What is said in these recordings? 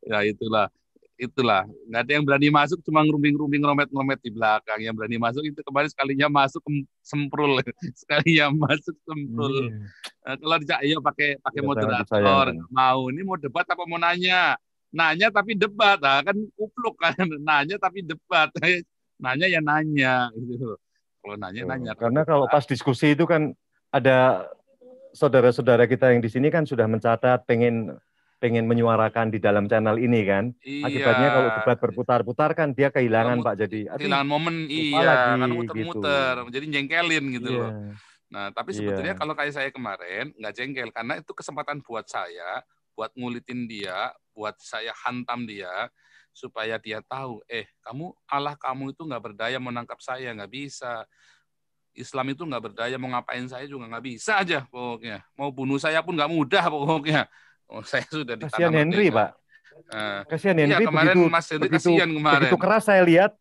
Ya itulah nggak ada yang berani masuk, cuma ngeruming-ngeruming ngomet-ngomet di belakang. Yang berani masuk itu kemarin sekalinya masuk semprul. Sekalinya masuk semprul. Iya, Kalau dijak ayo pakai pakai iya sangat moderator, disayangkan. nggak mau. Ini mau debat apa mau nanya? Nanya tapi debat, kan kupluk kan. Nanya tapi debat. Nanya ya nanya gitu. Kalau nanya Tuh. nanya, kalau Karena kalau debat pas diskusi itu kan ada saudara-saudara kita yang di sini kan sudah mencatat pengen pengen menyuarakan di dalam channel ini kan. iya. Akibatnya kalau debat berputar-putar kan dia Kalau kehilangan Pak. Jadi, aduh kehilangan momen, lupa iya, lagi karena gitu. muter-muter, jadi jengkelin gitu Iya, loh. Nah, tapi sebetulnya iya. kalau kayak saya kemarin, nggak jengkel, karena itu kesempatan buat saya, buat ngulitin dia, buat saya hantam dia, supaya dia tahu, Allah kamu itu nggak berdaya menangkap saya, nggak bisa. Islam itu nggak berdaya, mau ngapain saya juga nggak bisa aja pokoknya. Mau bunuh saya pun nggak mudah pokoknya. Oh, saya sudah di tanah Kasihan Henry, merdeka. Pak. Nah, Kasihan iya Henry kemarin begitu Mas Henry begitu kasihan begitu kemarin. keras saya lihat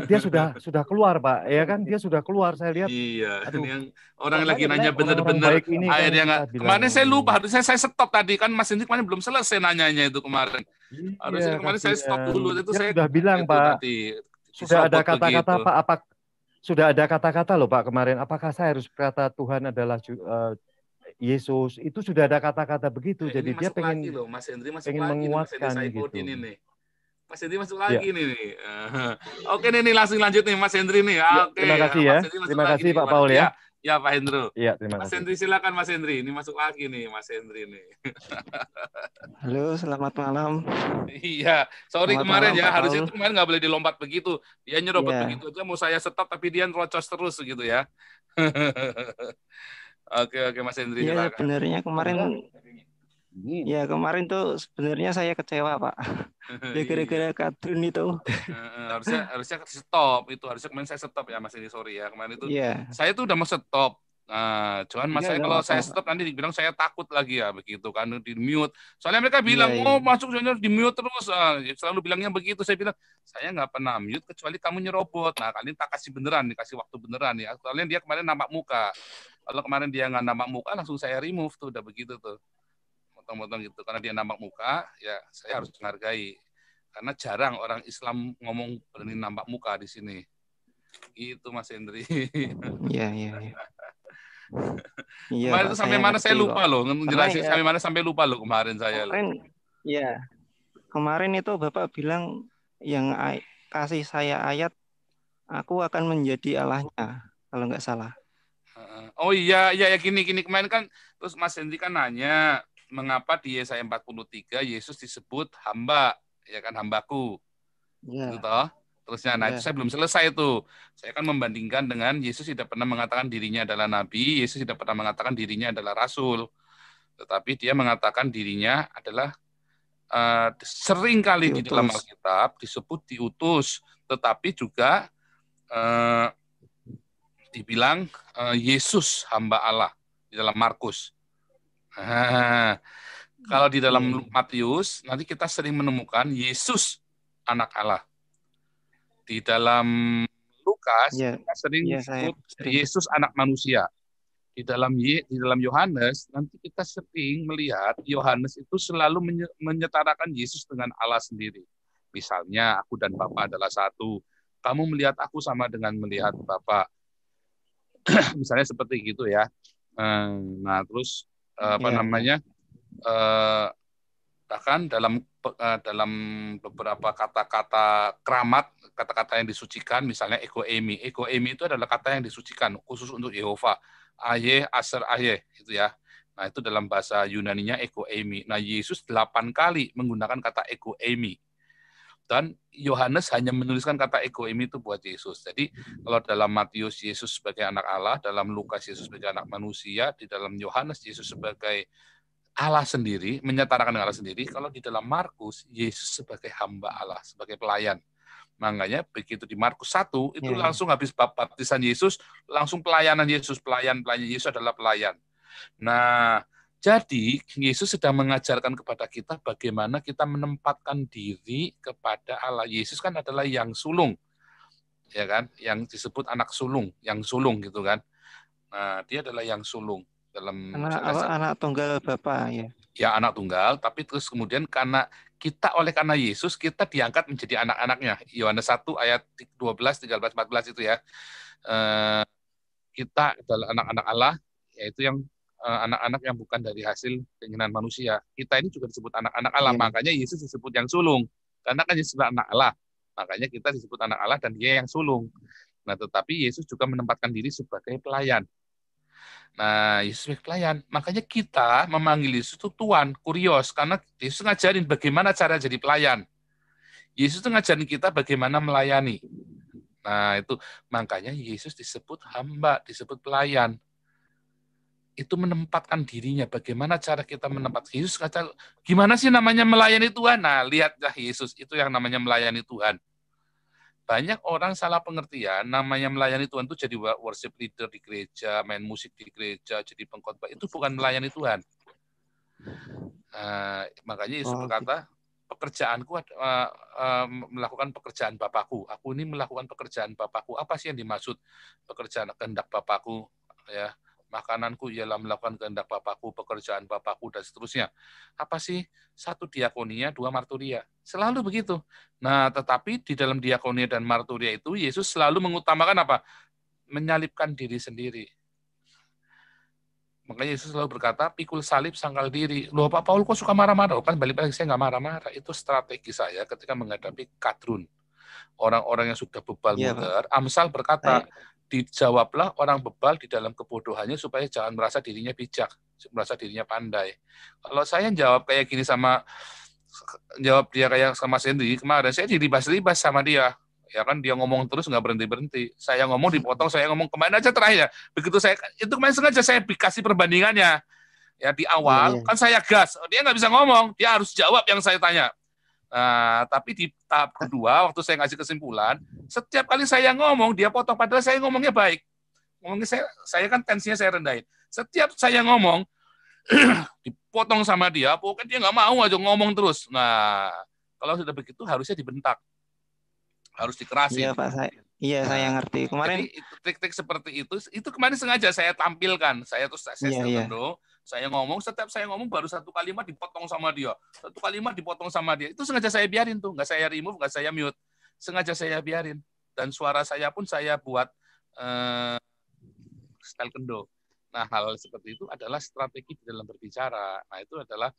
dia sudah keluar, Pak. Ya kan dia sudah keluar. Saya lihat, Iya, ini aduh, yang orang kok lagi nanya orang-orang bener-bener, baik ini kan akhirnya nggak. kita bilang Kemarin saya ini. lupa, harusnya saya stop tadi kan Mas Hendrik kemarin belum selesai nanyanya itu kemarin. Iya, Harusnya kemarin saya stop kasihan. dulu, itu Dia saya sudah bilang, itu Pak, tadi sudah ada diserobot kata-kata begitu. Pak, apa sudah ada kata-kata loh Pak kemarin. Apakah saya harus berkata Tuhan adalah Yesus? Itu sudah ada kata-kata begitu. Ini Jadi dia masuk lagi loh, Mas Hendri masuk pengen lagi nih, Mas Hendri menguatkan Saipudin gitu. ini. Mas Hendri masuk Ya, lagi nih. Oke nih, langsung lanjut nih Mas Hendri nih. ya, Oke, terima kasih ya. Mas Hendri masuk Terima lagi kasih nih Pak kemarin. Paul ya. Iya, ya Pak Hendro. Iya, terima Mas kasih. Hendri silakan Mas Hendri, ini masuk lagi nih Mas Hendri nih. Halo, selamat malam. Iya, sorry Selamat kemarin malam ya, Pak harusnya Paul. itu kemarin nggak boleh dilompat begitu. Dia nyerobot Ya, begitu aja, mau saya stop tapi dia nerocos terus gitu ya. Oke, oke Mas Hendri ya silakan. sebenarnya kemarin Ini. ya kemarin tuh sebenarnya saya kecewa Pak. Ya gara-gara Iya. kadrun itu. Harusnya harusnya stop itu, harusnya kemarin saya stop ya Mas Hendri, sorry ya. Kemarin itu Iya, saya tuh udah mau stop. Nah, cuman Mas saya enggak kalau apa-apa saya Pak. stop nanti dibilang saya takut lagi ya begitu kan di mute. Soalnya mereka Iya, bilang, iya. "Oh, masuk saya di mute terus." Selalu bilangnya begitu. Saya bilang, "Saya nggak pernah mute kecuali kamu nyerobot." Nah, kalian tak kasih beneran, dikasih waktu beneran ya. Soalnya dia kemarin nampak muka. Kalau kemarin dia nggak nampak muka langsung saya remove tuh, udah begitu tuh. Motong-motong gitu karena dia nampak muka, ya saya harus menghargai. Karena jarang orang Islam ngomong berani nampak muka di sini. Itu Mas Hendri. Iya, iya, iya. Iya Kemarin Pak, itu sampai saya mana ngerti saya kok. lupa loh, Karena ngejelasin ya sampai mana sampai lupa loh kemarin saya loh. kemarin ya kemarin itu Bapak bilang yang kasih saya ayat, aku akan menjadi Allahnya kalau nggak salah. Oh iya, iya ya gini kemarin kan terus Mas Hendri kan nanya mengapa di Yesaya 43 Yesus disebut hamba, ya kan hambaku. Itu Iya, toh. Terusnya, nah itu iya. saya belum selesai itu. Saya kan membandingkan dengan Yesus tidak pernah mengatakan dirinya adalah nabi, Yesus tidak pernah mengatakan dirinya adalah rasul. Tetapi dia mengatakan dirinya adalah sering kali di dalam Diutus. Alkitab disebut diutus, tetapi juga eh, dibilang Yesus hamba Allah di dalam Markus. Nah, kalau di Iya, dalam iya. Matius nanti kita sering menemukan Yesus anak Allah. Di dalam Lukas Iya, kita sering iya saya disebut sering. Yesus anak manusia. Di dalam Yohanes nanti kita sering melihat Yohanes itu selalu menyetarakan Yesus dengan Allah sendiri. Misalnya aku dan Bapa adalah satu. Kamu melihat aku sama dengan melihat Bapa. Misalnya seperti gitu ya. Nah, terus apa Iya, iya. namanya? eh, Bahkan dalam beberapa kata-kata keramat, kata-kata yang disucikan, misalnya ego emi. Ego emi itu adalah kata yang disucikan khusus untuk Yehova. Aye, aser aye, gitu ya. Nah, itu dalam bahasa Yunaninya ego emi. Nah, Yesus 8 kali menggunakan kata ego emi. Dan Yohanes hanya menuliskan kata ego emi itu buat Yesus. Jadi, kalau dalam Matius Yesus sebagai anak Allah, dalam Lukas Yesus sebagai anak manusia, di dalam Yohanes Yesus sebagai Allah sendiri, menyatakan Allah sendiri. Kalau di dalam Markus, Yesus sebagai hamba Allah, sebagai pelayan. Makanya begitu di Markus 1, itu Iya, iya. langsung habis baptisan Yesus, langsung pelayanan Yesus. Pelayan Yesus adalah pelayan. Nah, jadi Yesus sedang mengajarkan kepada kita bagaimana kita menempatkan diri kepada Allah. Yesus kan adalah yang sulung, ya kan? Yang disebut anak sulung, yang sulung gitu kan. Nah, dia adalah yang sulung dalam Anak misalnya apa anak tunggal Bapak ya. Ya anak tunggal, tapi terus kemudian karena Yesus kita diangkat menjadi anak-anaknya. Yohanes 1 ayat 12, 13, 14 itu ya. Kita adalah anak-anak Allah, yaitu yang anak-anak yang bukan dari hasil keinginan manusia. Kita ini juga disebut anak-anak Allah, Iya. makanya Yesus disebut yang sulung. Karena kan Yesus adalah anak Allah, makanya kita disebut anak Allah dan dia yang sulung. Nah, tetapi Yesus juga menempatkan diri sebagai pelayan. Nah, Yesus sebagai pelayan. Makanya kita memanggil Yesus itu Tuan, kurios, karena Yesus ngajarin bagaimana cara jadi pelayan. Yesus itu ngajarin kita bagaimana melayani. Nah, itu makanya Yesus disebut hamba, disebut pelayan. Itu menempatkan dirinya. Bagaimana cara kita menempatkan Yesus kata, gimana sih namanya melayani Tuhan? Nah, lihatlah Yesus, itu yang namanya melayani Tuhan. Banyak orang salah pengertian, namanya melayani Tuhan itu jadi worship leader di gereja, main musik di gereja, jadi pengkhotbah. Itu bukan melayani Tuhan. Makanya Yesus berkata, pekerjaanku melakukan pekerjaan Bapakku. Aku ini melakukan pekerjaan Bapakku. Apa sih yang dimaksud pekerjaan kehendak Bapakku? Ya, makananku ialah melakukan kehendak Bapakku, pekerjaan Bapakku, dan seterusnya. Apa sih? 1 diakonia, 2 marturia. Selalu begitu. Nah, tetapi di dalam diakonia dan marturia itu, Yesus selalu mengutamakan apa? Menyalibkan diri sendiri. Makanya Yesus selalu berkata, pikul salib sangkal diri. Loh, Pak Paul kok suka marah-marah? Kan balik lagi, saya nggak marah-marah. Itu strategi saya ketika menghadapi kadrun. Orang-orang yang sudah bebal mudar. Amsal berkata, dijawablah orang bebal di dalam kebodohannya supaya jangan merasa dirinya bijak, merasa dirinya pandai. Kalau saya jawab kayak gini jawab dia kayak sama Sandy kemarin, saya diribas-ribas sama dia. Ya kan dia ngomong terus nggak berhenti-berhenti. Saya ngomong dipotong, saya ngomong kemarin aja terakhir. Begitu itu kemarin sengaja saya kasih perbandingannya. Ya di awal kan saya gas, dia nggak bisa ngomong, dia harus jawab yang saya tanya. Nah, tapi di tahap kedua, waktu saya ngasih kesimpulan, setiap kali saya ngomong, dia potong. Padahal saya ngomongnya baik. Ngomongnya saya kan tensinya saya rendahin. Setiap saya ngomong, dipotong sama dia, pokoknya dia nggak mau aja ngomong terus. Nah, kalau sudah begitu harusnya dibentak. Harus dikerasin. Iya Pak, saya ngerti. Kemarin jadi trik-trik seperti itu kemarin sengaja saya tampilkan. Saya gendong, saya ngomong, setiap saya ngomong baru 1 kalimat dipotong sama dia. 1 kalimat dipotong sama dia. Itu sengaja saya biarin tuh, nggak saya remove, nggak saya mute. Sengaja saya biarin. Dan suara saya pun saya buat style kendo. Nah, hal seperti itu adalah strategi di dalam berbicara. Nah, itu adalah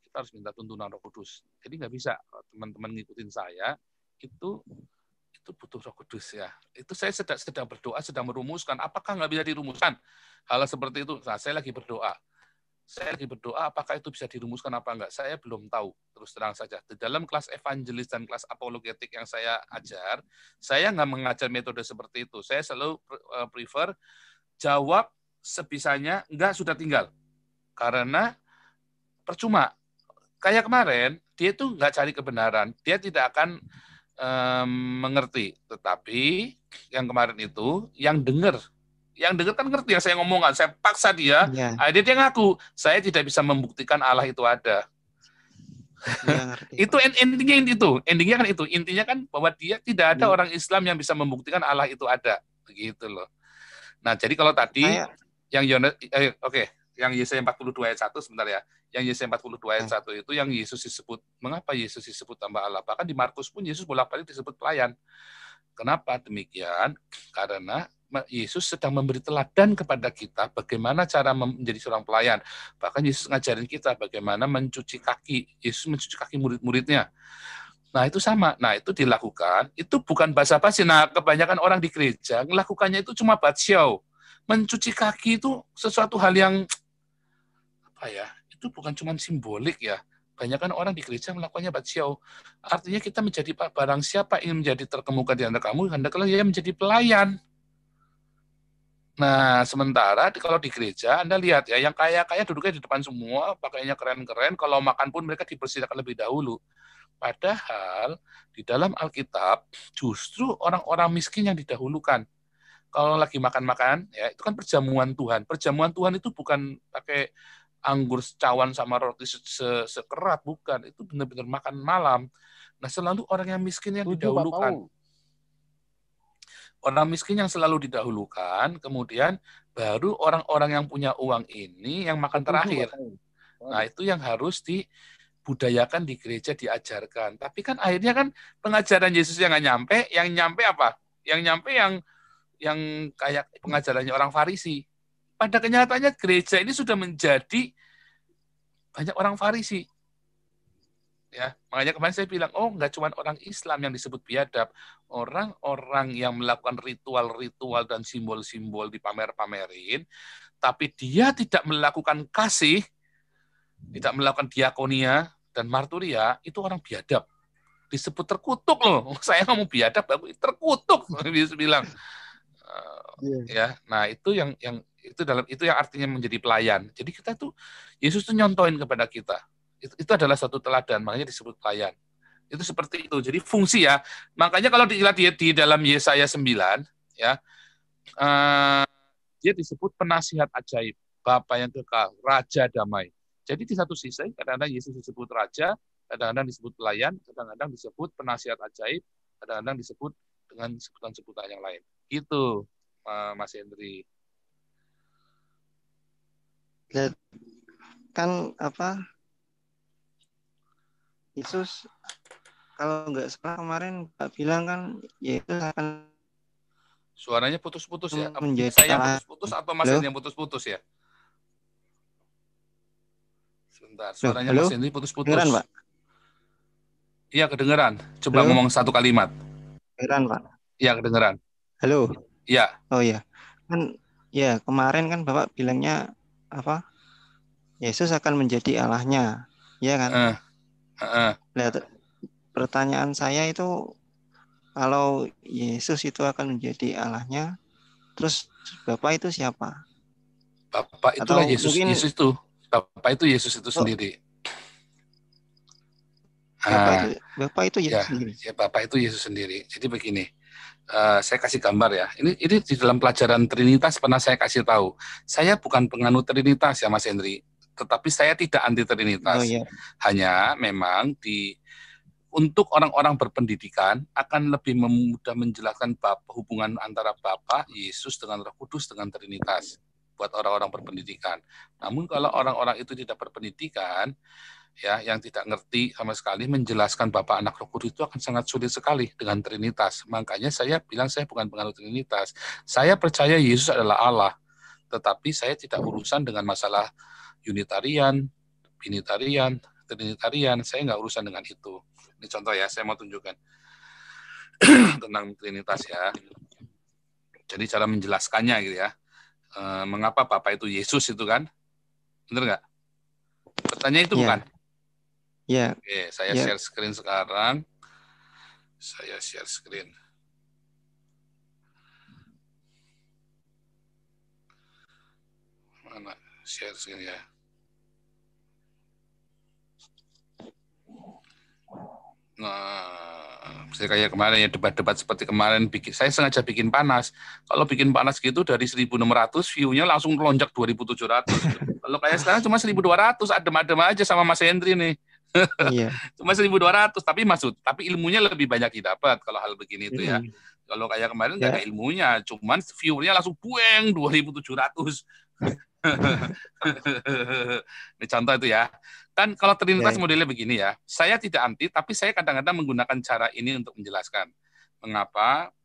kita harus minta tuntunan Roh Kudus. Jadi nggak bisa teman-teman ngikutin saya, itu butuh Roh Kudus ya. Itu saya sedang berdoa, sedang merumuskan. Apakah nggak bisa dirumuskan? Hal seperti itu. Nah, saya lagi berdoa. Apakah itu bisa dirumuskan apa enggak? Saya belum tahu, terus terang saja. Di dalam kelas evangelis dan kelas apologetik yang saya ajar, saya nggak mengajar metode seperti itu. Saya selalu prefer jawab sebisanya, enggak sudah tinggal. Karena percuma. Kayak kemarin, dia itu nggak cari kebenaran. Dia tidak akan mengerti. Tetapi yang kemarin itu, yang dengar kan ngerti yang saya ngomongkan. Saya paksa dia, dia ngaku, saya tidak bisa membuktikan Allah itu ada. Itu endingnya kan itu. Intinya kan bahwa dia tidak ada orang Islam yang bisa membuktikan Allah itu ada. Begitu loh. Nah, jadi kalau tadi yang yang Yesaya 42 ayat 1 sebentar ya. Yang Yesaya 42 ayat 1 itu yang Yesus disebut, mengapa Yesus disebut hamba Allah? Bahkan di Markus pun Yesus bolak-balik disebut pelayan. Kenapa demikian? Karena Yesus sedang memberi teladan kepada kita bagaimana cara menjadi seorang pelayan. Bahkan Yesus ngajarin kita bagaimana mencuci kaki. Yesus mencuci kaki murid-muridnya. Nah, itu sama. Nah, itu dilakukan. Itu bukan basa-basi. Nah, kebanyakan orang di gereja melakukannya itu cuma batshow. Mencuci kaki itu sesuatu hal yang itu bukan cuma simbolik ya. Banyak orang di gereja melakukannya batshow. Artinya kita menjadi barang siapa ingin menjadi terkemuka di antara kamu, hendaklah ia menjadi pelayan. Nah, sementara kalau di gereja, Anda lihat ya, yang kaya-kaya duduknya di depan semua, pakainya keren-keren, kalau makan pun mereka dipersilakan lebih dahulu. Padahal di dalam Alkitab justru orang-orang miskin yang didahulukan. Kalau lagi makan-makan, ya itu kan perjamuan Tuhan. Perjamuan Tuhan itu bukan pakai anggur cawan sama roti sekerat, bukan. Itu benar-benar makan malam. Nah, selalu orang yang miskin yang didahulukan. Orang miskin yang selalu didahulukan, kemudian baru orang-orang yang punya uang ini yang makan terakhir. Nah, itu yang harus dibudayakan di gereja, diajarkan. Tapi kan akhirnya kan pengajaran Yesus yang nggak nyampe, yang nyampe apa? Yang nyampe yang kayak pengajarannya orang Farisi. Pada kenyataannya gereja ini sudah menjadi banyak orang Farisi. Ya, makanya kemarin saya bilang, oh nggak cuma orang Islam yang disebut biadab, orang-orang yang melakukan ritual-ritual dan simbol-simbol dipamer-pamerin, tapi dia tidak melakukan kasih, tidak melakukan diakonia dan marturia, itu orang biadab. Disebut terkutuk loh. Saya ngomong biadab, aku terkutuk, bisa bilang. Ya, nah itu yang itu yang artinya menjadi pelayan. Jadi kita tuh Yesus tuh nyontoin kepada kita. Itu adalah satu teladan, makanya disebut pelayan. Itu seperti itu. Jadi fungsi ya. Makanya kalau dilihat di dalam Yesaya 9 ya, dia disebut penasihat ajaib, Bapa yang kekal, Raja damai. Jadi di satu sisi kadang-kadang Yesus disebut raja, kadang-kadang disebut pelayan, kadang-kadang disebut penasihat ajaib, kadang-kadang disebut dengan sebutan-sebutan yang lain. Itu Mas Hendri. Kan apa? Yesus kalau nggak salah kemarin Pak bilang kan Yesus akan Suaranya putus-putus ya. menjadi Saya yang Allah. putus-putus atau Mas Hendri yang putus-putus ya? Sebentar, suaranya Mas Hendri putus-putus. Kedengeran, Pak? Iya, kedengeran. Coba ngomong satu kalimat. Kedengeran, Pak? Iya, kedengeran. Halo? Iya. Oh iya. Kan ya kemarin kan Bapak bilangnya apa? Yesus akan menjadi Allahnya. Iya kan? Lihat, pertanyaan saya itu kalau Yesus itu akan menjadi Allahnya, terus Bapak itu siapa? Bapak itulah atau Yesus. Mungkin, Yesus itu. Bapak itu Yesus itu sendiri. Bapak itu Yesus sendiri. Ya, Bapak itu Yesus sendiri. Jadi begini, saya kasih gambar ya. Ini di dalam pelajaran Trinitas pernah saya kasih tahu. Saya bukan penganut Trinitas ya Mas Hendri, tetapi saya tidak anti Trinitas. Oh, iya. Hanya memang untuk orang-orang berpendidikan akan lebih mudah menjelaskan hubungan antara Bapa, Yesus dengan Roh Kudus dengan Trinitas buat orang-orang berpendidikan. Namun kalau orang-orang itu tidak berpendidikan, ya, yang tidak ngerti sama sekali menjelaskan Bapa, Anak, Roh Kudus itu akan sangat sulit sekali dengan Trinitas. Makanya saya bilang saya bukan penganut Trinitas. Saya percaya Yesus adalah Allah, tetapi saya tidak urusan dengan masalah Unitarian, Binitarian, Trinitarian. Saya nggak urusan dengan itu. Ini contoh ya, saya mau tunjukkan tentang Trinitas ya. Jadi cara menjelaskannya gitu ya. Mengapa Bapa itu Yesus itu kan? Benar nggak? Pertanyaan itu bukan? Iya. Oke, saya share screen sekarang. Saya share screen. Mana share screen ya? Nah, saya kayak kemarin ya debat-debat seperti kemarin, saya sengaja bikin panas. Kalau bikin panas gitu dari 1.600 view-nya langsung lonjak 2.700. Kalau kayak sekarang cuma 1.200, adem-adem aja sama Mas Hendri nih. Iya. Cuma 1.200, tapi ilmunya lebih banyak didapat kalau hal begini itu ya. Kalau kayak kemarin nggak ada ilmunya, cuman view-nya langsung bueng 2.700. Ini contoh itu ya. Kan kalau Trinitas modelnya begini ya, saya tidak anti, tapi saya kadang-kadang menggunakan cara ini untuk menjelaskan mengapa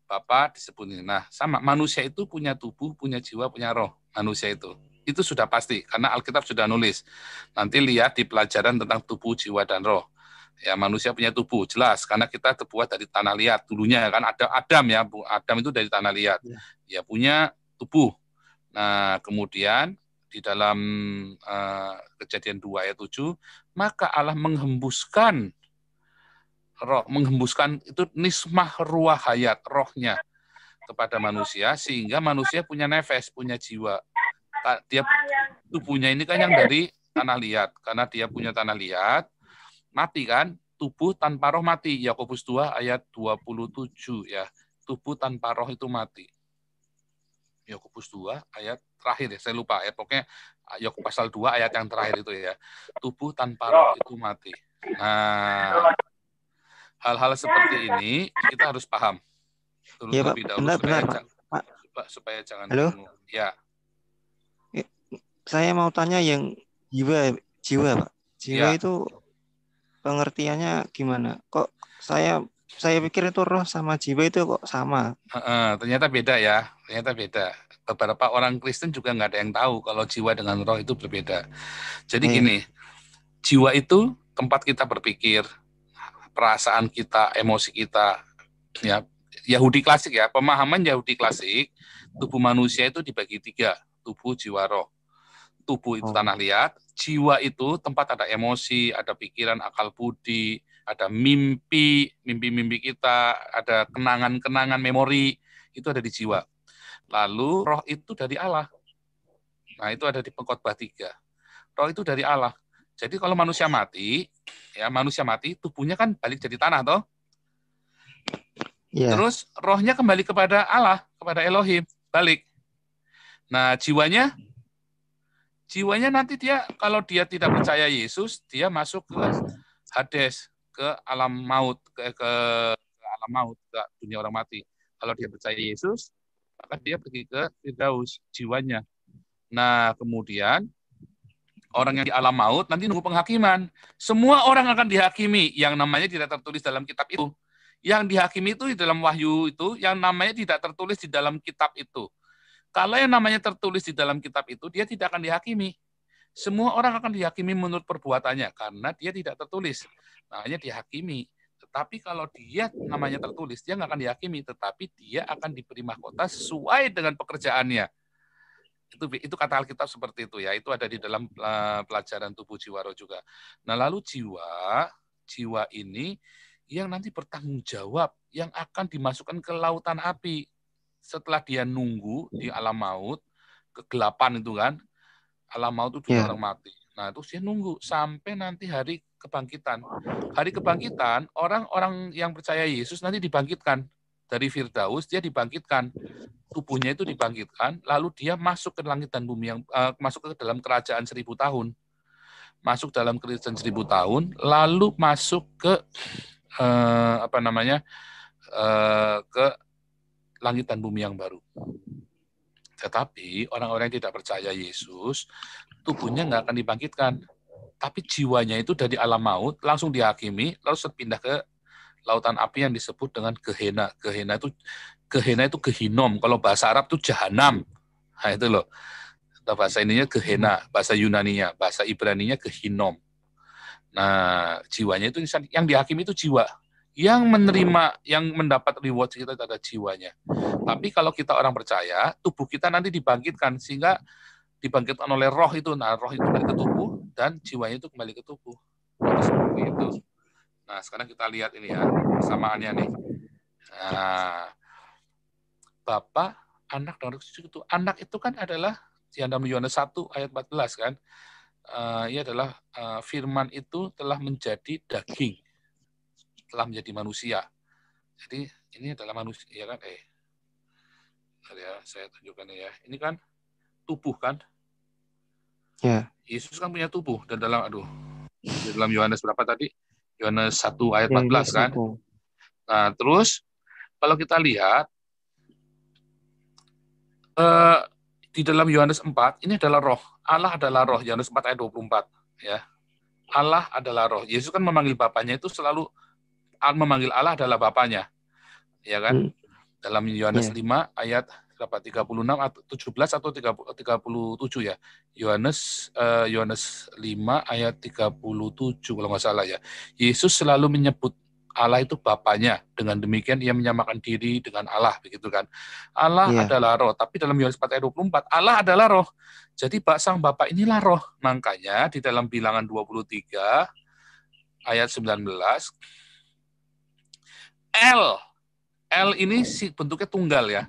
Bapa disebut ini. Nah, sama manusia itu punya tubuh, punya jiwa, punya roh. Manusia itu sudah pasti karena Alkitab sudah nulis. Nanti lihat di pelajaran tentang tubuh, jiwa, dan roh. Ya, manusia punya tubuh, jelas karena kita terbuat dari tanah liat dulunya kan, ada Adam ya, Adam itu dari tanah liat. Ya punya tubuh. Nah, kemudian di dalam Kejadian 2 ayat 7, maka Allah menghembuskan roh, menghembuskan itu nismah ruah hayat, rohnya kepada manusia, sehingga manusia punya nefes, punya jiwa. Dia tubuhnya ini kan yang dari tanah liat, karena dia punya tanah liat, mati kan, tubuh tanpa roh mati. Yakobus 2 ayat 27 ya, tubuh tanpa roh itu mati. Yakobus 2 ayat terakhir ya, saya lupa ayat, pokoknya Yakobus pasal 2 ayat yang terakhir itu ya, tubuh tanpa roh itu mati. Nah, hal-hal seperti ini kita harus paham terlebih dahulu supaya jangan bingung. Ya. Saya mau tanya yang Jiwa, Pak. Jiwa Ya. itu pengertiannya gimana? Kok saya pikir itu roh sama jiwa itu kok sama. Ternyata beda ya, ternyata beda. Beberapa orang Kristen juga nggak ada yang tahu kalau jiwa dengan roh itu berbeda. Jadi gini, jiwa itu tempat kita berpikir, perasaan kita, emosi kita. Ya, Yahudi klasik ya, pemahaman Yahudi klasik, tubuh manusia itu dibagi 3, tubuh, jiwa, roh. Tubuh itu tanah liat, jiwa itu tempat ada emosi, ada pikiran, akal budi, ada mimpi kita, ada kenangan-kenangan, memori, itu ada di jiwa. Lalu roh itu dari Allah. Nah, itu ada di Pengkhotbah 3. Roh itu dari Allah. Jadi kalau manusia mati, tubuhnya kan balik jadi tanah toh. Yeah. Terus rohnya kembali kepada Allah, kepada Elohim, balik. Nah, jiwanya nanti dia, kalau dia tidak percaya Yesus, dia masuk ke Hades, ke alam maut, ke alam maut, ke dunia orang mati. Kalau dia percaya Yesus, maka dia pergi ke Firdaus, jiwanya. Nah, kemudian orang yang di alam maut nanti nunggu penghakiman. Semua orang akan dihakimi, yang namanya tidak tertulis dalam kitab itu. Yang dihakimi itu di dalam wahyu itu, yang namanya tidak tertulis di dalam kitab itu. Kalau yang namanya tertulis di dalam kitab itu, dia tidak akan dihakimi. Semua orang akan dihakimi menurut perbuatannya, karena dia tidak tertulis. Makanya dihakimi. Tetapi kalau dia namanya tertulis, dia nggak akan dihakimi, tetapi dia akan diberi mahkota sesuai dengan pekerjaannya. Itu kata Alkitab seperti itu ya. Itu ada di dalam pelajaran tubuh jiwa roh juga. Nah, lalu jiwa ini yang nanti bertanggung jawab, yang akan dimasukkan ke lautan api. Setelah dia nunggu di alam maut, kegelapan itu kan, alam maut itu dunia orang mati. Nah, terus dia nunggu sampai nanti hari kebangkitan. Hari kebangkitan, orang-orang yang percaya Yesus nanti dibangkitkan. Dari Firdaus, dia dibangkitkan. Tubuhnya itu dibangkitkan, lalu dia masuk ke langit dan bumi, yang masuk ke dalam kerajaan 1000 tahun. Masuk dalam kerajaan 1000 tahun, lalu masuk ke ke langit dan bumi yang baru. Tetapi orang-orang yang tidak percaya Yesus, tubuhnya nggak akan dibangkitkan. Tapi jiwanya itu dari alam maut, langsung dihakimi, lalu pindah ke lautan api yang disebut dengan Gehenna. Gehenna itu Gehinom. Kalau bahasa Arab itu Jahanam. Nah itu loh. Bahasa ininya Gehenna, bahasa Yunaninya, bahasa Ibraninya Gehinom. Nah, jiwanya itu yang dihakimi itu jiwa. Yang menerima, yang mendapat reward kita adalah jiwanya. Tapi kalau kita orang percaya, tubuh kita nanti dibangkitkan, sehingga dibangkitkan oleh roh itu. Nah, roh itu kembali ke tubuh, dan jiwanya itu kembali ke tubuh. Seperti itu. Nah, sekarang kita lihat ini ya, persamaannya nih. Nah, Bapa, Anak, dan Roh Kudus itu. Anak itu kan adalah, di dalam Yohanes 1 ayat 14 kan, ia adalah firman itu telah menjadi daging, telah menjadi manusia. Jadi ini adalah manusia, ya kan? Ya, saya tunjukkan ya. Ini kan tubuh kan? Ya. Yesus kan punya tubuh, dan dalam Yohanes berapa tadi? Yohanes 1 ayat 14 kan? Nah, terus kalau kita lihat di dalam Yohanes 4, ini adalah roh. Allah adalah roh, Yohanes 4 ayat 24 ya. Allah adalah roh. Yesus kan memanggil Bapaknya itu selalu memanggil Allah adalah Bapaknya. Ya kan? Dalam Yohanes 5 ayat 36 atau 17 atau 37 ya. Yohanes 5 ayat 37 kalau nggak salah ya. Yesus selalu menyebut Allah itu Bapaknya. Dengan demikian ia menyamakan diri dengan Allah, begitu kan. Allah adalah roh, tapi dalam Yohanes 4 ayat 24 Allah adalah roh. Jadi sang Bapa inilah roh. Makanya di dalam Bilangan 23 ayat 19 El ini bentuknya tunggal ya.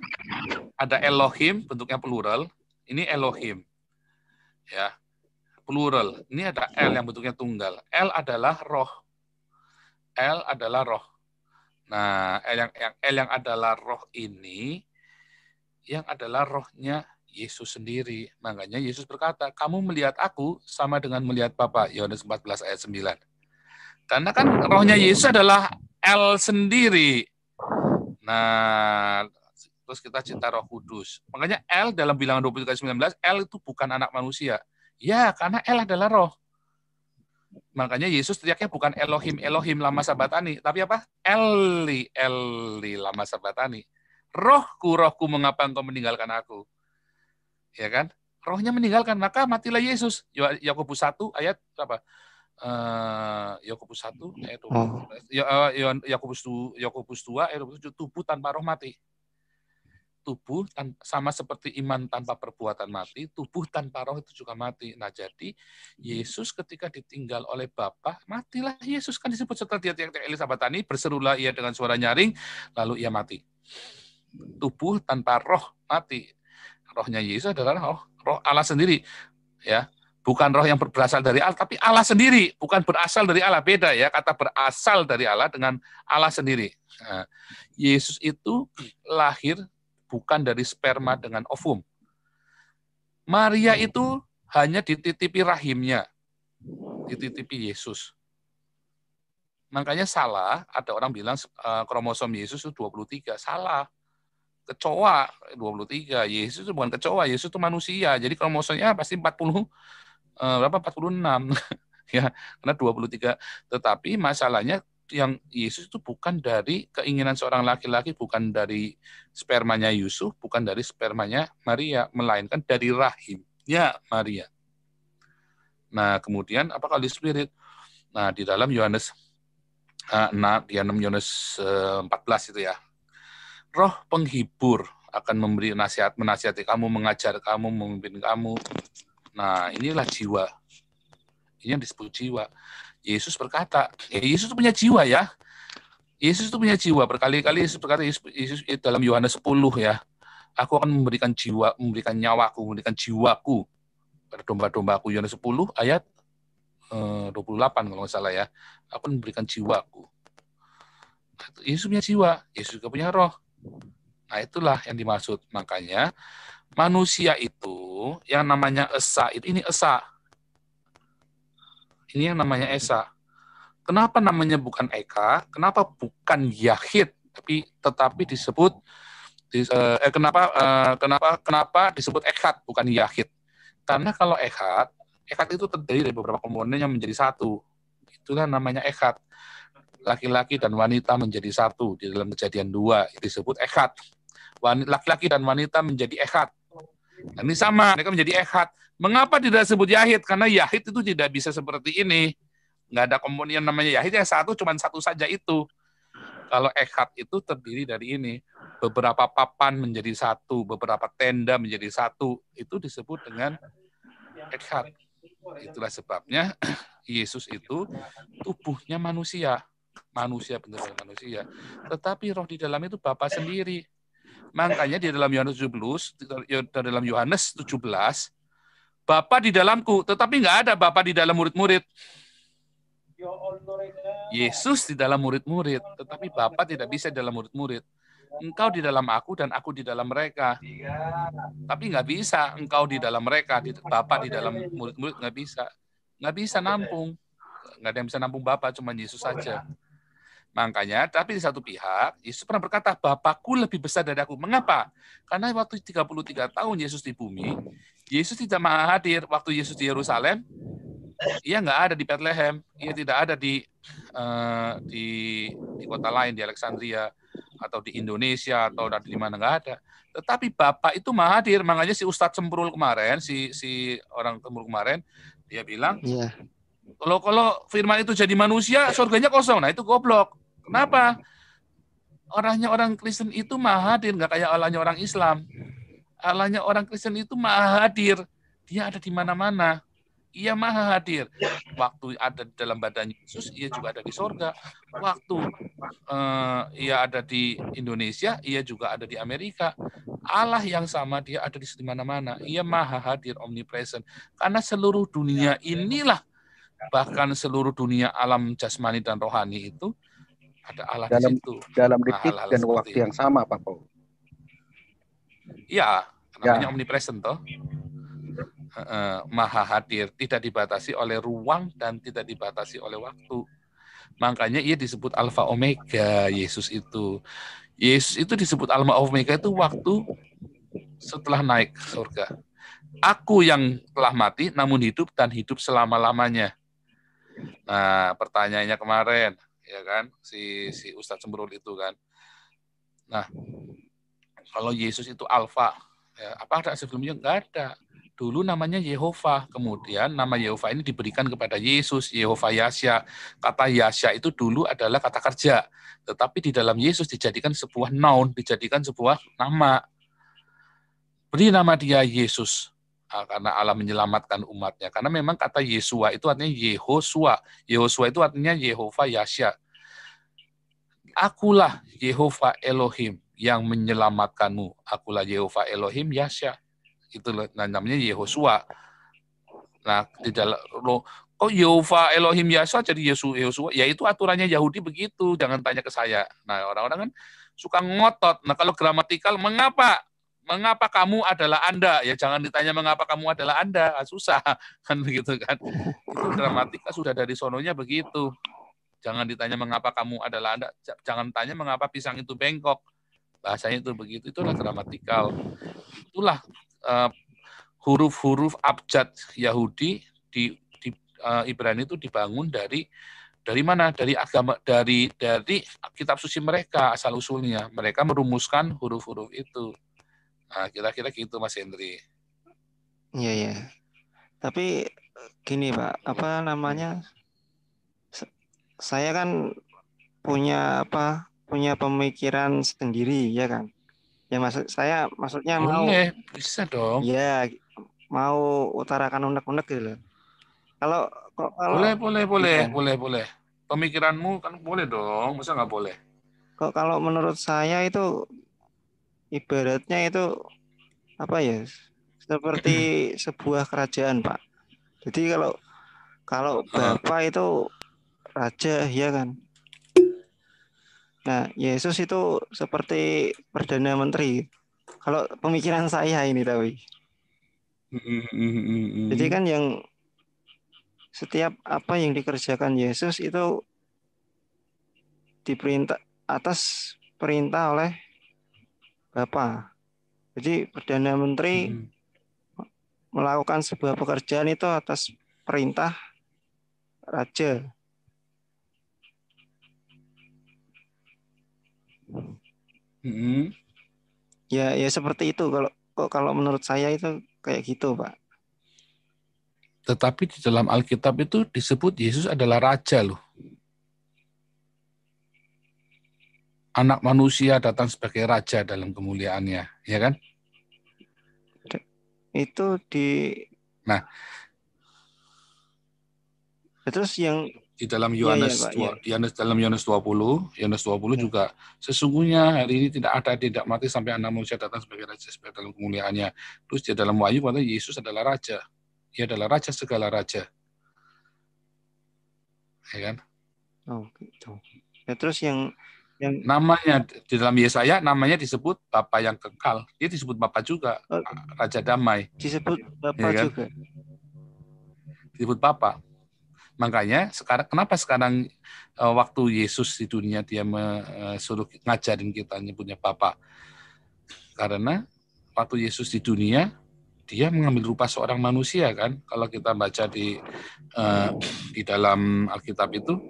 Ada Elohim, bentuknya plural. Ini Elohim. Ya. Plural. Ini ada El yang bentuknya tunggal. El adalah roh. El adalah roh. Nah, El yang adalah roh ini, yang adalah rohnya Yesus sendiri. Makanya Yesus berkata, kamu melihat aku sama dengan melihat Bapa. Yohanes 14 ayat 9. Karena kan rohnya Yesus adalah El sendiri. Nah, terus kita cinta Roh Kudus. Makanya El dalam Bilangan 23 ayat 19, El itu bukan anak manusia. Ya, karena El adalah roh. Makanya Yesus teriaknya bukan Elohim, Elohim lama sabatani, tapi apa? Eli, Eli lama sabatani. Rohku, rohku, mengapa engkau meninggalkan aku? Ya kan? Rohnya meninggalkan, maka matilah Yesus. Yakobus 1 ayat berapa? Yakobus 1 ayat 20. Yakobus 2 ayat 27, tubuh tanpa roh mati. Tubuh sama seperti iman tanpa perbuatan mati, tubuh tanpa roh itu juga mati. Nah, jadi Yesus ketika ditinggal oleh Bapa, matilah Yesus, kan disebut setelah dia teriak Elisabatani, berserulah ia dengan suara nyaring, lalu ia mati. Tubuh tanpa roh mati. Rohnya Yesus adalah roh Allah sendiri, ya. Bukan roh yang berasal dari Allah, tapi Allah sendiri, bukan berasal dari Allah. Beda ya, kata berasal dari Allah dengan Allah sendiri. Nah, Yesus itu lahir bukan dari sperma dengan ovum. Maria itu hanya dititipi rahimnya, dititipi Yesus. Makanya salah, ada orang bilang kromosom Yesus itu 23. Salah. Kecoa 23. Yesus itu bukan kecoa, Yesus itu manusia. Jadi kromosomnya pasti 46. Ya, karena 23. Tetapi masalahnya yang Yesus itu bukan dari keinginan seorang laki-laki, bukan dari spermanya Yusuf, bukan dari spermanya Maria, melainkan dari rahimnya Maria. Nah, kemudian apa Holy Spirit? Nah, di dalam Yohanes 14 itu ya. Roh penghibur akan memberi nasihat, menasihati kamu, mengajar kamu, memimpin kamu. Nah, inilah jiwa. Ini yang disebut jiwa. Yesus berkata, Yesus itu punya jiwa ya. Yesus itu punya jiwa. Berkali-kali Yesus berkata, Yesus dalam Yohanes 10 ya, aku akan memberikan jiwa, memberikan nyawaku, memberikan jiwaku pada domba-dombaku. Yohanes 10 ayat 28 kalau nggak salah ya. Aku akan memberikan jiwaku. Yesus punya jiwa, Yesus juga punya roh. Nah, itulah yang dimaksud. Makanya manusia itu yang namanya Esa, ini Esa. Ini yang namanya Esa. Kenapa namanya bukan Eka? Kenapa bukan Yahid? Tetapi disebut kenapa disebut Echad bukan Yahid? Karena kalau Echad itu terdiri dari beberapa komponen yang menjadi satu. Itulah namanya Echad. Laki-laki dan wanita menjadi satu di dalam Kejadian 2 disebut Echad. Laki-laki dan wanita menjadi Echad. Nah, ini sama, mereka menjadi Echad. Mengapa tidak disebut Yahid? Karena Yahid itu tidak bisa seperti ini. Nggak ada komponen yang namanya Yahid, yang satu, cuma satu saja itu. Kalau Echad itu terdiri dari ini. Beberapa papan menjadi satu, beberapa tenda menjadi satu. Itu disebut dengan Echad. Itulah sebabnya Yesus itu tubuhnya manusia. Manusia, benar-benar manusia. Tetapi roh di dalam itu Bapa sendiri. Makanya di dalam Yohanes 17, Bapa di dalamku, tetapi nggak ada Bapa di dalam murid-murid. Yesus di dalam murid-murid, tetapi Bapa tidak bisa di dalam murid-murid. Engkau di dalam aku dan aku di dalam mereka. Tapi nggak bisa engkau di dalam mereka, Bapa di dalam murid-murid, nggak bisa. Nggak bisa nampung. Nggak ada yang bisa nampung Bapa, cuma Yesus saja. Makanya, tapi di satu pihak, Yesus pernah berkata, Bapakku lebih besar dari aku. Mengapa? Karena waktu 33 tahun Yesus di bumi, Yesus tidak hadir. Waktu Yesus di Yerusalem, ia nggak ada di Bethlehem, ia tidak ada di kota lain, di Alexandria, atau di Indonesia, atau di mana, nggak ada. Tetapi Bapak itu hadir. Makanya si Ustadz Semprul kemarin, si orang Semprul kemarin, dia bilang, kalau firman itu jadi manusia, surganya kosong. Nah, itu goblok. Kenapa? Orang Kristen itu hadir, nggak kayak Allahnya orang Islam. Allahnya orang Kristen itu hadir. Dia ada di mana-mana. Ia hadir. Waktu ada dalam badan Yesus, ia juga ada di sorga. Waktu ia ada di Indonesia, ia juga ada di Amerika. Allah yang sama, dia ada di mana-mana. Ia hadir, omnipresent. Karena seluruh dunia inilah, bahkan seluruh dunia alam jasmani dan rohani itu ada Allah di situ. Dalam detik dan waktu yang sama, Pak Paul. Iya, namanya omnipresent toh. Maha hadir, tidak dibatasi oleh ruang dan tidak dibatasi oleh waktu. Makanya ia disebut Alfa Omega. Yesus itu disebut Alfa Omega itu waktu setelah naik ke surga. Aku yang telah mati namun hidup dan hidup selama-lamanya. Nah, pertanyaannya kemarin, ya kan, si Ustadz Sembrul itu kan. Nah, kalau Yesus itu Alfa, ya, apa ada sebelumnya? Enggak ada. Dulu namanya Yehova, kemudian nama Yehova ini diberikan kepada Yesus, Yehova Yasya. Kata Yasya itu dulu adalah kata kerja, tetapi di dalam Yesus dijadikan sebuah noun, dijadikan sebuah nama. Beri nama dia Yesus, karena Allah menyelamatkan umatnya. Karena memang kata Yesua itu artinya Yehosua. Yehosua itu artinya Yehova Yasya. Akulah Yehova Elohim yang menyelamatkanmu. Akulah Yehova Elohim Yasya. Itu namanya Yehosua. Nah, di dalam kok Yehova Elohim Yasya jadi Yehosua? Ya itu aturannya Yahudi begitu. Jangan tanya ke saya. Nah, orang-orang kan suka ngotot. Nah, kalau gramatikal, mengapa kamu adalah Anda? Ya jangan ditanya mengapa kamu adalah Anda. Susah kan begitu kan. Itu gramatika sudah dari sononya begitu. Jangan ditanya mengapa kamu adalah Anda. Jangan tanya mengapa pisang itu bengkok. Bahasanya itu begitu. Itulah gramatikal. Itulah huruf-huruf abjad Yahudi di Ibrani itu dibangun dari mana? Dari agama, dari kitab suci mereka asal usulnya. Mereka merumuskan huruf-huruf itu. Nah, kira-kira gitu Mas Hendri. Iya ya. Tapi gini Pak, apa namanya? Saya kan punya pemikiran sendiri ya kan. Ya maksudnya boleh, bisa dong. Ya mau utarakan unek-unek gitu loh. Kalau boleh. Pemikiranmu kan boleh dong, masa nggak boleh? Kalau menurut saya itu ibaratnya itu apa ya? Seperti sebuah kerajaan, Pak. Jadi kalau Bapak itu raja ya kan. Nah, Yesus itu seperti perdana menteri. Kalau pemikiran saya ini tapi. Jadi kan yang setiap apa yang dikerjakan Yesus itu diperintah atas perintah oleh Bapa. Jadi perdana menteri melakukan sebuah pekerjaan itu atas perintah raja. Ya seperti itu kalau menurut saya itu kayak gitu, Pak. Tetapi di dalam Alkitab itu disebut Yesus adalah raja loh. Anak manusia datang sebagai raja dalam kemuliaannya, ya kan? Itu Nah, terus yang di dalam Yohanes dalam Yohanes 20 juga sesungguhnya hari ini tidak mati sampai anak manusia datang sebagai raja dalam kemuliaannya. Terus di dalam Wahyu kata Yesus adalah raja. Dia adalah raja segala raja. Ya kan? Oh, gitu. Ya, terus yang namanya di dalam Yesaya namanya disebut Bapa yang kekal. Dia disebut Bapa juga, Raja Damai. Disebut Bapa ya kan? Juga. Disebut Bapa. Makanya kenapa sekarang waktu Yesus di dunia dia suruh ngajarin kita nyebutnya Bapa? Karena waktu Yesus di dunia dia mengambil rupa seorang manusia kan. Kalau kita baca di dalam Alkitab itu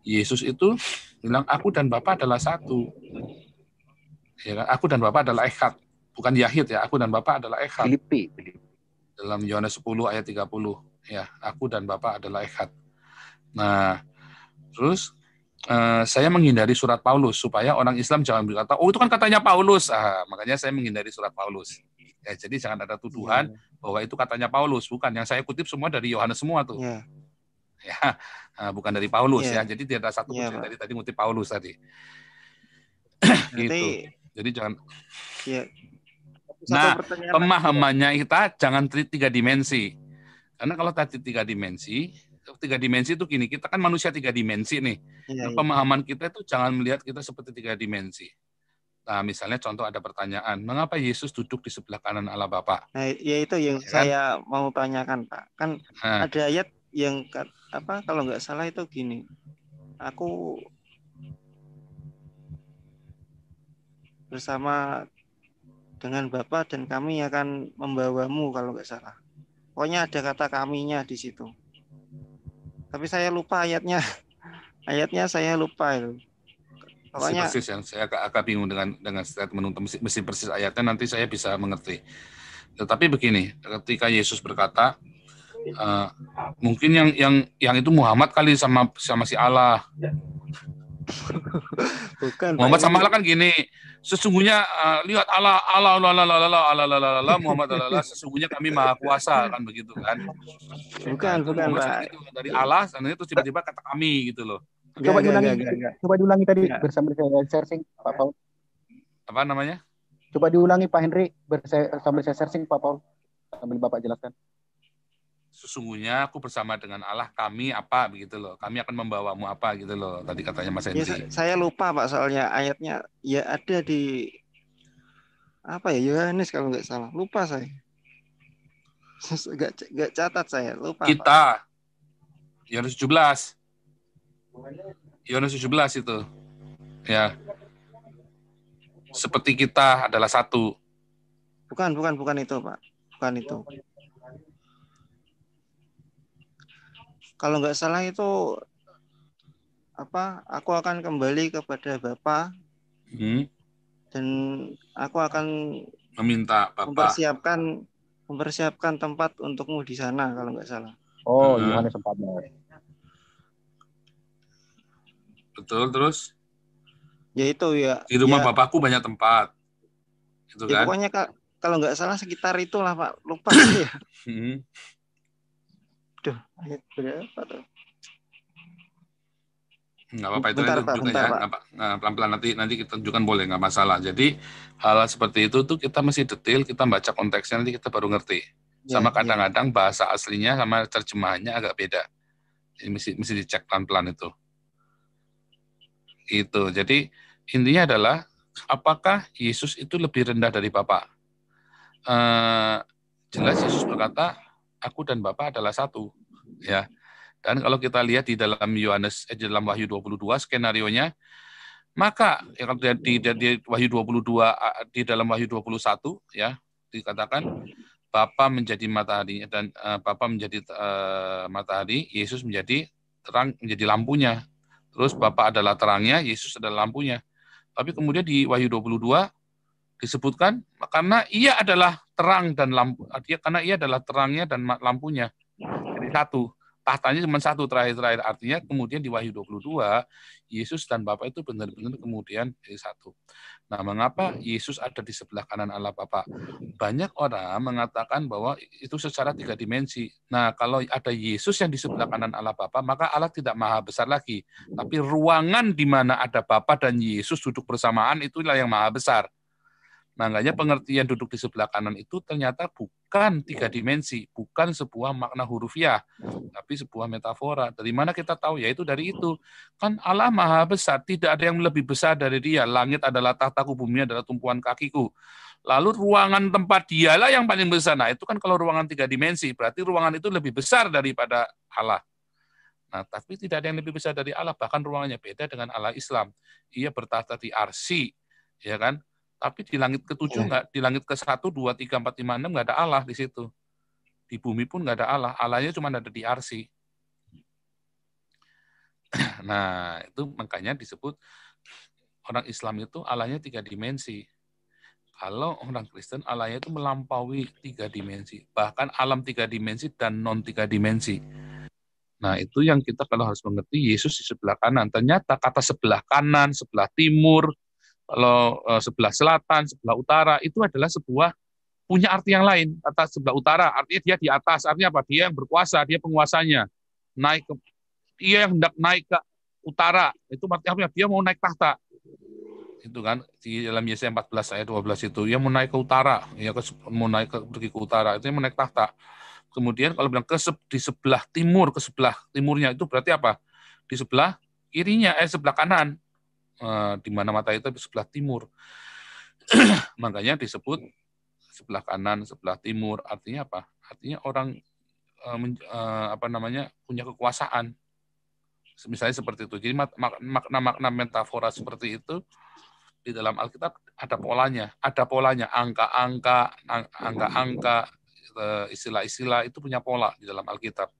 Yesus itu bilang aku dan Bapa adalah satu. Ya kan? Aku dan Bapa adalah echad. Bukan Yahid ya, aku dan Bapa adalah echad. Filipi. Dalam Yohanes 10 ayat 30. Ya, aku dan Bapa adalah echad. Nah, terus saya menghindari surat Paulus supaya orang Islam jangan berkata, oh itu kan katanya Paulus. Makanya saya menghindari surat Paulus. Ya, jadi jangan ada tuduhan bahwa itu katanya Paulus. Bukan, yang saya kutip semua dari Yohanes semua tuh. Ya, bukan dari Paulus ya. Jadi tidak ada satu pun saya tadi ngutip Paulus tadi. Gitu. Jadi jangan. Nah, pemahamannya kita jangan tiga dimensi. Karena kalau tadi tiga dimensi itu gini, kita kan manusia tiga dimensi nih. Nah, pemahaman kita itu jangan melihat kita seperti tiga dimensi. Nah, misalnya contoh ada pertanyaan, mengapa Yesus duduk di sebelah kanan Allah Bapa? Nah, ya itu yang saya mau tanyakan, Pak. Kan ada ayat yang kalau nggak salah itu gini. Aku bersama dengan Bapa dan kami akan membawamu kalau nggak salah. Pokoknya ada kata kaminya di situ. Tapi saya lupa ayatnya. Ayatnya saya lupa itu. Pokoknya persis yang saya agak bingung dengan statement untuk mesti persis ayatnya, nanti saya bisa mengerti. Tetapi begini, ketika Yesus berkata, mungkin yang itu Muhammad kali sama si Allah. bukan Muhammad Pak, sama Allah kan gini, sesungguhnya lihat Allah Muhammad Allah, sesungguhnya kami maha kuasa, kan begitu kan. Bukan Pak. Itu dari Allah, dan itu tiba-tiba kata kami gitu loh. Coba diulangi tadi bersama saya searching Pak Paul. Apa namanya? Coba diulangi Pak Henry sambil saya searching Pak Paul, sambil Bapak jelaskan. Sesungguhnya aku bersama dengan Allah, kami apa begitu loh. Kami akan membawamu apa gitu loh. Tadi katanya Mas Henry. Ya, saya lupa Pak, soalnya ayatnya ya ada di apa ya, Yohanes kalau nggak salah. Lupa saya. Nggak catat saya, lupa kita Pak. Yohanes 17 itu ya, seperti kita adalah satu. Bukan itu Pak, bukan itu. Kalau nggak salah itu apa? Aku akan kembali kepada Bapa dan aku akan meminta Bapa mempersiapkan tempat untukmu di sana kalau nggak salah. Oh, Yohanes 14. Betul, terus? Ya itu ya. Di rumah Bapakku banyak tempat. Itu ya, kan? Pokoknya kalau nggak salah sekitar itulah Pak. Lupa ya. Duh, ayat berapa tuh? Nggak apa-apa, itu tunjukkan ya. Pelan-pelan nanti kita tunjukkan, boleh, nggak masalah. Jadi hal seperti itu tuh kita mesti detail, kita baca konteksnya, nanti kita baru ngerti. Sama kadang-kadang bahasa aslinya sama terjemahannya agak beda. Jadi mesti dicek pelan-pelan itu. Itu. Jadi intinya adalah apakah Yesus itu lebih rendah dari Bapa? Jelas Yesus berkata, aku dan Bapa adalah satu, ya. Dan kalau kita lihat di dalam dalam Wahyu 22 skenarionya, maka di Wahyu 22, di dalam Wahyu 21 ya dikatakan Bapa menjadi matahari dan Bapa menjadi matahari, Yesus menjadi terang, menjadi lampunya. Terus Bapa adalah terangnya, Yesus adalah lampunya. Tapi kemudian di Wahyu 22 disebutkan karena ia adalah terang dan lampu, karena ia adalah terangnya dan lampunya. Jadi satu. Tahtanya cuma satu terakhir. Artinya kemudian di Wahyu 22, Yesus dan Bapa itu benar-benar kemudian jadi satu. Nah, mengapa Yesus ada di sebelah kanan Allah Bapa? Banyak orang mengatakan bahwa itu secara 3 dimensi. Nah, kalau ada Yesus yang di sebelah kanan Allah Bapa, maka Allah tidak maha besar lagi. Tapi ruangan di mana ada Bapa dan Yesus duduk bersamaan, itulah yang maha besar. Makanya pengertian duduk di sebelah kanan itu ternyata bukan 3 dimensi, bukan sebuah makna hurufiah, tapi sebuah metafora. Dari mana kita tahu? Yaitu dari itu. Kan Allah maha besar, tidak ada yang lebih besar dari dia. Langit adalah tahtaku, bumi adalah tumpuan kakiku. Lalu ruangan tempat dialah yang paling besar. Nah, itu kan kalau ruangan 3 dimensi, berarti ruangan itu lebih besar daripada Allah. Nah, tapi tidak ada yang lebih besar dari Allah, bahkan ruangannya beda dengan Allah Islam. Ia bertahta di arsy, ya kan? Tapi di langit ke-7 enggak, di langit ke-1, 2, 3, 4, 5, 6 enggak ada Allah di situ. Di bumi pun enggak ada Allah. Allahnya cuma ada di arsy. Nah, itu makanya disebut orang Islam itu Allahnya 3 dimensi. Kalau orang Kristen Allahnya itu melampaui 3 dimensi. Bahkan alam 3 dimensi dan non 3 dimensi. Nah, itu yang kita kalau harus mengerti Yesus di sebelah kanan. Ternyata kata sebelah kanan, sebelah timur, kalau sebelah selatan, sebelah utara, itu adalah sebuah punya arti yang lain. Kata sebelah utara, artinya dia di atas. Artinya apa? Dia yang berkuasa, dia penguasanya. Dia yang hendak naik ke utara. Itu artinya dia mau naik tahta. Itu kan, di dalam Yesaya 14 ayat 12 itu. Dia mau naik ke utara. Dia mau pergi ke utara. Itu mau naik tahta. Kemudian kalau bilang di sebelah timur, ke sebelah timurnya, itu berarti apa? Di sebelah kirinya, sebelah kanan. Di mana mata itu di sebelah timur. Makanya disebut sebelah kanan, sebelah timur. Artinya apa? Artinya orang punya kekuasaan. Misalnya seperti itu. Jadi makna metafora seperti itu Di dalam Alkitab ada polanya, angka-angka, istilah-istilah itu punya pola di dalam Alkitab.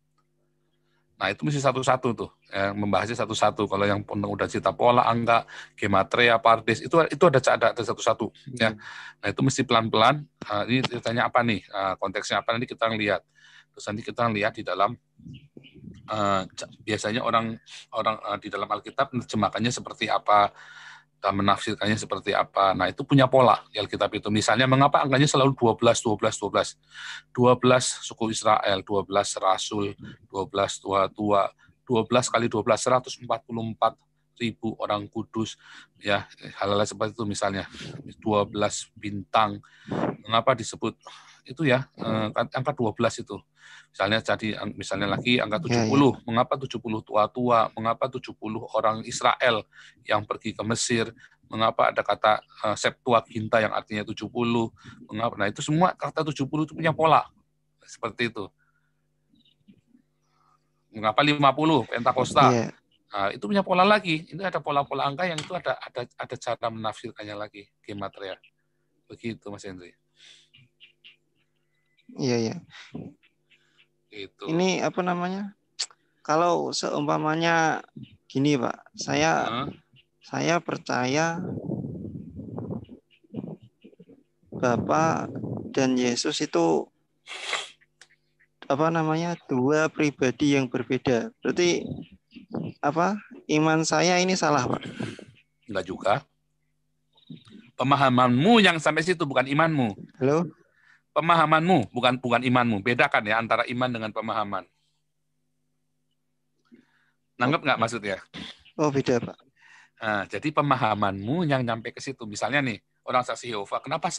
Nah, itu mesti satu-satu tuh, ya, membahasnya satu-satu. Kalau yang udah cerita pola, angka, gematria, pardes, itu ada satu-satu. Ya. Nah, itu mesti pelan-pelan. Ini ceritanya apa nih? Konteksnya apa, nanti kita lihat. Terus nanti kita lihat di dalam, biasanya orang di dalam Alkitab menerjemahkannya seperti apa, dan menafsirkannya seperti apa. Nah, itu punya pola di Alkitab itu. Misalnya, mengapa angkanya selalu 12 suku Israel, 12 rasul, 12 tua-tua, 12 kali 12, 144.000 orang kudus, ya, hal-hal seperti itu misalnya. 12 bintang. Mengapa disebut itu ya, angka 12 itu. Misalnya lagi angka 70. Mengapa 70 tua-tua? Mengapa 70 orang Israel yang pergi ke Mesir? Mengapa ada kata Septuaginta yang artinya 70? Mengapa? Nah, itu semua kata 70 itu punya pola. Seperti itu. Mengapa 50 Pentakosta? Yeah. Nah, itu punya pola lagi. Ini ada pola-pola angka yang itu ada cara menafsirkannya lagi, gematria. Begitu, Mas Henry. Iya. Itu. Ini apa namanya? Kalau seumpamanya gini, Pak, saya percaya Bapa dan Yesus itu apa namanya, dua pribadi yang berbeda. Berarti apa? Iman saya ini salah, Pak? Enggak juga. Pemahamanmu yang sampai situ, bukan imanmu. Halo? Pemahamanmu, bukan imanmu. Bedakan ya antara iman dengan pemahaman. Nanggap nggak maksudnya? Oh, beda, Pak. Nah, jadi pemahamanmu yang nyampe ke situ. Misalnya nih, orang saksi Yehova, kenapa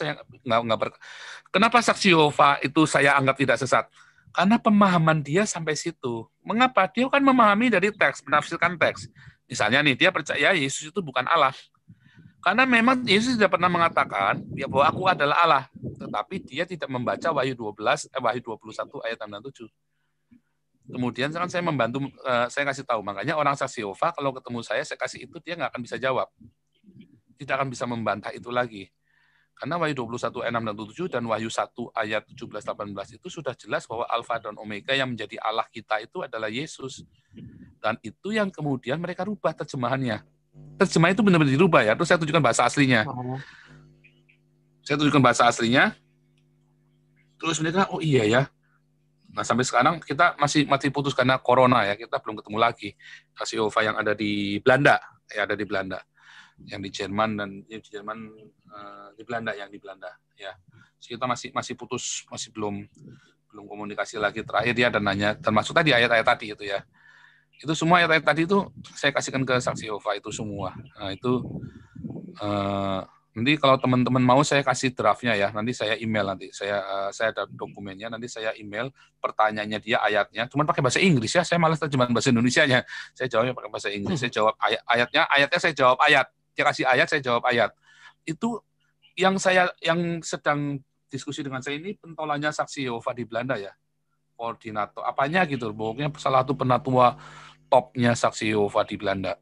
saksi Yehova itu saya anggap tidak sesat? Karena pemahaman dia sampai situ. Mengapa? Dia kan memahami dari teks, menafsirkan teks. Misalnya nih, dia percaya Yesus itu bukan Allah. Karena memang Yesus tidak pernah mengatakan ya bahwa aku adalah Allah, tetapi dia tidak membaca Wahyu 21 ayat 6 dan 7. Kemudian kan saya membantu, saya kasih tahu, makanya orang saksi Yehova kalau ketemu saya kasih itu, dia nggak akan bisa jawab. Tidak akan bisa membantah itu lagi. Karena Wahyu 21 ayat 6 dan 7 dan Wahyu 1 ayat 17-18 itu sudah jelas bahwa Alfa dan Omega yang menjadi Allah kita itu adalah Yesus. Dan itu yang kemudian mereka rubah terjemahannya. Terjemahan itu benar-benar dirubah ya. Terus saya tunjukkan bahasa aslinya. Terus mereka, oh iya ya. Nah, sampai sekarang kita masih putus karena corona ya. Kita belum ketemu lagi. Saksi Yehova yang ada di Belanda. Yang di Jerman dan di Belanda ya. Kita masih putus, masih belum komunikasi lagi. Terakhir dia dan nanya, termasuk tadi ayat-ayat tadi itu ya. Itu semua ayat-ayat tadi itu saya kasihkan ke saksi Yehova itu semua. Nah, itu nanti kalau teman-teman mau saya kasih draftnya ya. Nanti saya email nanti. Saya ada dokumennya. Nanti saya email pertanyaannya dia, ayatnya. Cuman pakai bahasa Inggris ya. Saya malas terjemahan bahasa Indonesianya. Saya jawabnya pakai bahasa Inggris. Saya jawab ayatnya saya jawab ayat. Dia kasih ayat, saya jawab ayat. Itu yang sedang diskusi dengan saya ini pentolannya saksi Yehova di Belanda ya. Koordinator apanya gitu. Pokoknya salah satu penatua topnya saksi Yehova di Belanda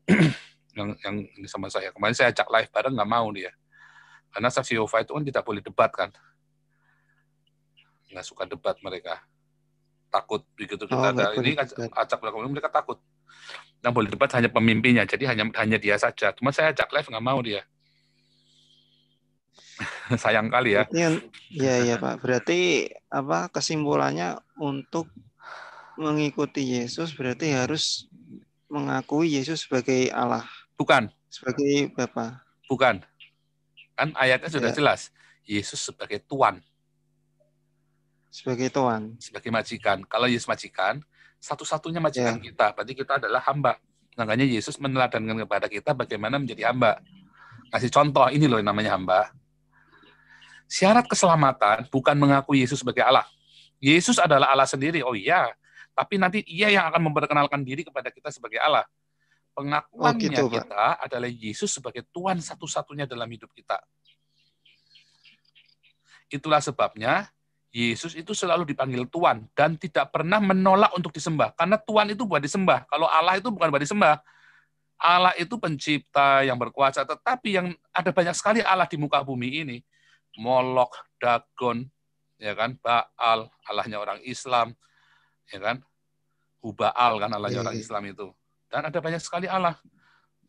yang ini sama saya. Kemarin saya ajak live bareng, nggak mau dia. Karena saksi Yehova itu kan tidak boleh debat kan. Nggak suka debat mereka. Takut begitu kita ini ajak belakang mereka takut. Yang boleh debat hanya pemimpinnya, jadi hanya dia saja. Cuma saya ajak live nggak mau dia. Sayang kali ya. Iya Pak. Berarti apa kesimpulannya untuk mengikuti Yesus berarti harus mengakui Yesus sebagai Allah. Bukan. Sebagai Bapa. Bukan. Kan ayatnya sudah jelas. Yesus sebagai Tuan. Sebagai Tuan. Sebagai majikan. Kalau Yesus majikan, satu-satunya majikan kita. Berarti kita adalah hamba. Makanya Yesus meneladankan kepada kita bagaimana menjadi hamba. Kasih contoh, ini loh yang namanya hamba. Syarat keselamatan bukan mengakui Yesus sebagai Allah. Yesus adalah Allah sendiri. Oh iya. Tapi nanti ia yang akan memperkenalkan diri kepada kita sebagai Allah. Pengakuannya kita adalah Yesus sebagai Tuhan satu-satunya dalam hidup kita. Itulah sebabnya Yesus itu selalu dipanggil Tuhan dan tidak pernah menolak untuk disembah. Karena Tuhan itu buat disembah. Kalau Allah itu bukan buat disembah. Allah itu pencipta yang berkuasa, tetapi yang ada banyak sekali Allah di muka bumi ini. Molok, Dagon, ya kan, Baal, Allahnya orang Islam, ya kan, Hubaal kan Allahnya orang Islam itu. Dan ada banyak sekali Allah,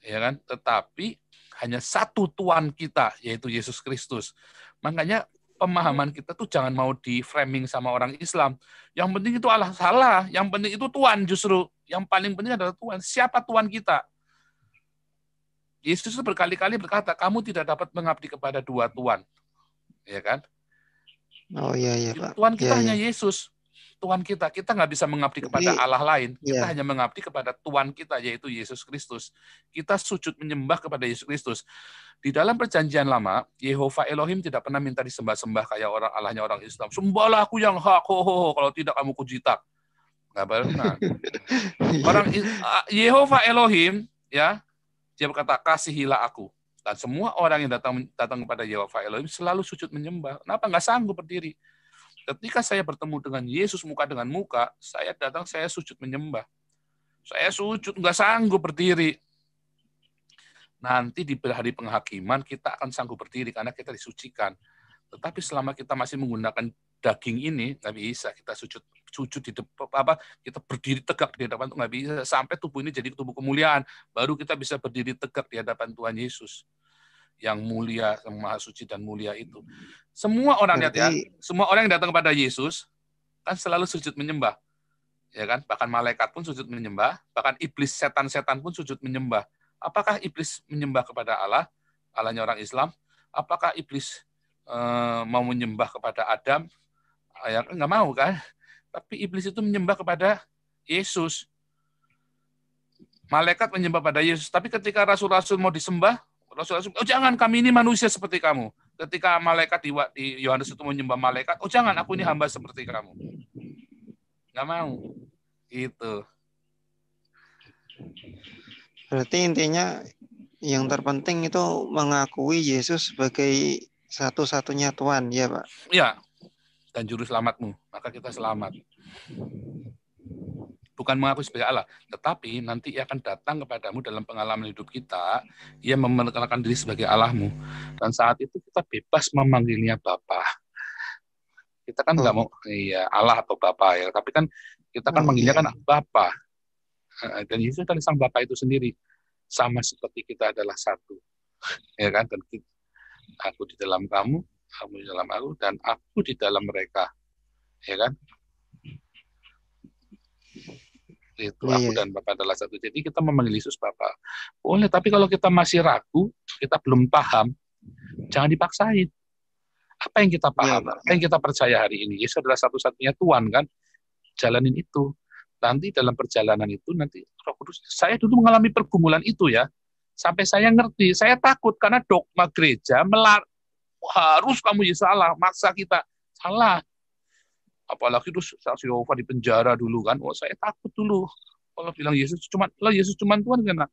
ya kan. Tetapi hanya satu Tuhan kita, yaitu Yesus Kristus. Makanya pemahaman kita tuh jangan mau di framing sama orang Islam. Yang penting itu Allah, salah. Yang penting itu Tuhan justru. Yang paling penting adalah Tuhan. Siapa Tuhan kita? Yesus berkali-kali berkata, kamu tidak dapat mengabdi kepada dua Tuhan. Ya kan? Oh iya Pak. Tuhan kita hanya Yesus. Tuhan kita nggak bisa mengabdi kepada Allah lain. Kita hanya mengabdi kepada Tuhan kita, yaitu Yesus Kristus. Kita sujud menyembah kepada Yesus Kristus. Di dalam perjanjian lama, Yehova Elohim tidak pernah minta disembah-sembah kayak orang Allahnya orang Islam. Sembahlah aku yang hak, kalau tidak kamu kujitak. Nggak pernah. Orang Yehova Elohim, ya, dia berkata, kasihilah aku. Dan semua orang yang datang kepada Yehova Elohim selalu sujud menyembah. Kenapa nggak sanggup berdiri? Ketika saya bertemu dengan Yesus muka dengan muka, saya datang, saya sujud menyembah. Saya sujud, nggak sanggup berdiri. Nanti di hari penghakiman, kita akan sanggup berdiri karena kita disucikan. Tetapi selama kita masih menggunakan daging ini, nggak bisa. Kita sujud di depan, kita berdiri tegak di hadapan itu nggak bisa. Sampai tubuh ini jadi tubuh kemuliaan, baru kita bisa berdiri tegak di hadapan Tuhan Yesus yang mulia, yang maha suci dan mulia itu. Semua orang lihat ya, semua orang yang datang kepada Yesus kan selalu sujud menyembah, ya kan? Bahkan malaikat pun sujud menyembah, bahkan iblis, setan-setan pun sujud menyembah. Apakah iblis menyembah kepada Allah, Allahnya orang Islam? Apakah iblis mau menyembah kepada Adam? Ya nggak mau kan? Tapi iblis itu menyembah kepada Yesus. Malaikat menyembah pada Yesus. Tapi ketika rasul-rasul mau disembah, rasul-rasul, oh jangan, kami ini manusia seperti kamu. Ketika malaikat di Yohanes itu menyembah malaikat, oh jangan, aku ini hamba seperti kamu. Nggak mau. Itu. Berarti intinya yang terpenting itu mengakui Yesus sebagai satu-satunya Tuhan, ya Pak? Ya, dan juru selamatmu, maka kita selamat. Bukan mengakui sebagai Allah, tetapi nanti ia akan datang kepadamu dalam pengalaman hidup kita, ia memperkenalkan diri sebagai Allahmu. Dan saat itu kita bebas memanggilnya Bapa. Kita kan nggak mau Allah atau Bapa ya, tapi kan kita kan manggilnya kan Bapa. Dan Yesus adalah sang Bapa itu sendiri, sama seperti kita adalah satu, ya kan? Dan aku di dalam kamu di dalam aku, dan aku di dalam mereka, ya kan? Itu aku dan Bapak adalah satu. Jadi kita memanggil Yesus Bapa. Boleh, tapi kalau kita masih ragu, kita belum paham, jangan dipaksain. Apa yang kita paham, apa yang kita percaya hari ini, Yesus adalah satu-satunya Tuhan kan? Jalanin itu. Nanti dalam perjalanan itu, nanti Roh Kudus, saya dulu mengalami pergumulan itu ya, sampai saya ngerti, saya takut karena dogma gereja harus kamu Yesus salah, maksa kita salah. Apalagi itu saksi Yehova di penjara dulu kan, saya takut dulu kalau bilang Yesus cuma Tuhan kan?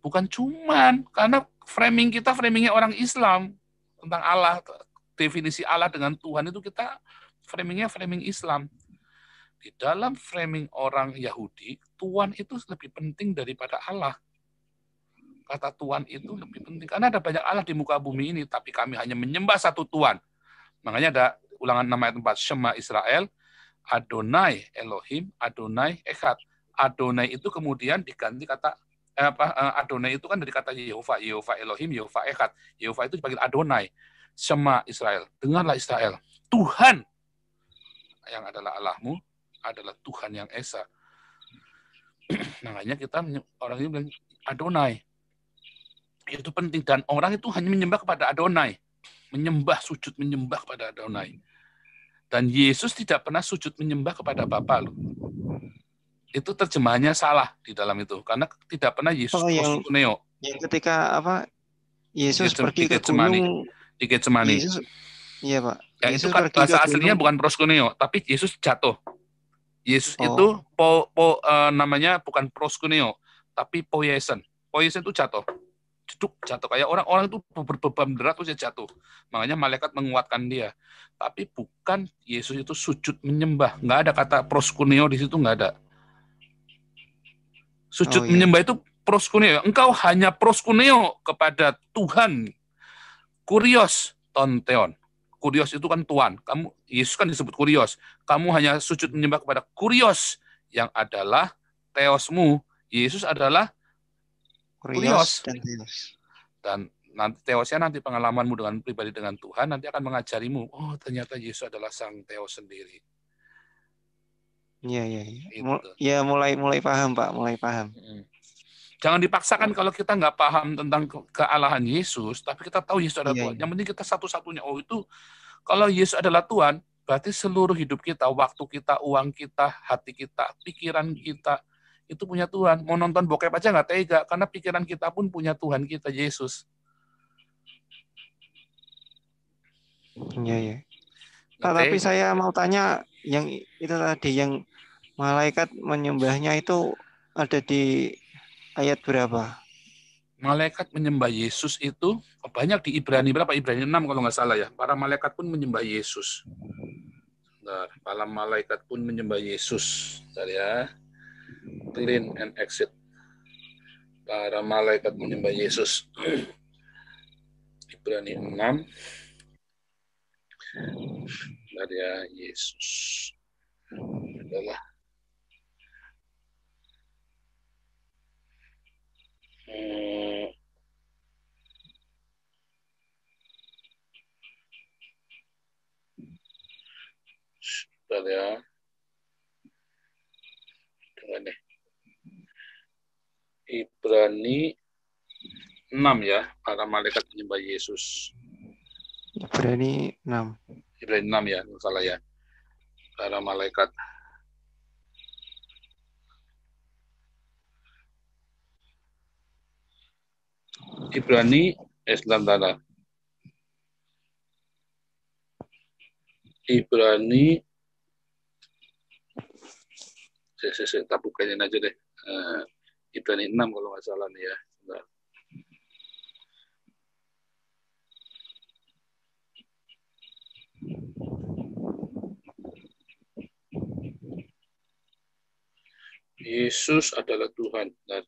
Bukan cuman, karena framingnya orang Islam tentang Allah, definisi Allah dengan Tuhan itu kita framing Islam. Di dalam framing orang Yahudi, Tuhan itu lebih penting daripada Allah. Kata Tuhan itu lebih penting karena ada banyak Allah di muka bumi ini, tapi kami hanya menyembah satu Tuhan. Makanya ada Ulangan 6 ayat 4, Shema Israel, Adonai Elohim, Adonai Echad. Adonai itu kemudian diganti kata Adonai itu kan dari kata Yehova, Yehova Elohim, Yehova Echad. Yehova itu dipanggil Adonai. Shema Israel, dengarlah Israel, Tuhan yang adalah Allahmu adalah Tuhan yang Esa. Makanya kita orang ini bilang Adonai. Itu penting, dan orang itu hanya menyembah kepada Adonai. Sujud menyembah kepada Adonai. Dan Yesus tidak pernah sujud menyembah kepada Bapa loh. Itu terjemahannya salah di dalam itu, karena tidak pernah Yesus proskuneo. Yang ketika Yesus pergi ke gunung di Getsemani. Iya Pak. Ya, Yesus itu kan bahasa aslinya bukan proskuneo, tapi Yesus jatuh. Yesus itu namanya bukan proskuneo, tapi poiesen. Poiesen itu jatuh kayak orang itu berbeban berat terus dia jatuh. Makanya malaikat menguatkan dia. Tapi bukan Yesus itu sujud menyembah. Nggak ada kata proskuneo di situ, nggak ada. Sujud menyembah itu proskuneo. Engkau hanya proskuneo kepada Tuhan. Kurios tonteon. Kurios itu kan Tuhan. Yesus kan disebut kurios. Kamu hanya sujud menyembah kepada kurios yang adalah teosmu. Yesus adalah kurios. Dan nanti teosnya nanti pengalamanmu dengan pribadi dengan Tuhan nanti akan mengajarimu. Oh, ternyata Yesus adalah sang teos sendiri. Iya. Ya mulai paham, Pak, mulai paham. Jangan dipaksakan kalau kita nggak paham tentang kealahan Yesus, tapi kita tahu Yesus adalah Tuhan. Yang penting kita satu-satunya. Oh, itu kalau Yesus adalah Tuhan, berarti seluruh hidup kita, waktu kita, uang kita, hati kita, pikiran kita, itu punya Tuhan. Mau nonton bokep aja nggak tega, karena pikiran kita pun punya Tuhan kita, Yesus. Iya. Pak, tapi saya mau tanya, yang itu tadi, yang malaikat menyembahnya itu ada di ayat berapa? Malaikat menyembah Yesus itu banyak di Ibrani, berapa? Ibrani 6 kalau nggak salah ya. Para malaikat pun menyembah Yesus. Bentar, para malaikat pun menyembah Yesus. Bentar ya. Clean and exit. Para malaikat menyembah Yesus. Ibrani 6. Bentar ya, Yesus adalah bentar ya. Dengar nih. Ibrani 6 ya, para malaikat menyembah Yesus. Ibrani 6. Ibrani 6 ya, salah ya. Para malaikat. Ibrani sebentar. Ibrani saya bukain aja deh. Ibrani 6 kalau nggak salah nih ya. Bentar. Yesus adalah Tuhan. Bentar.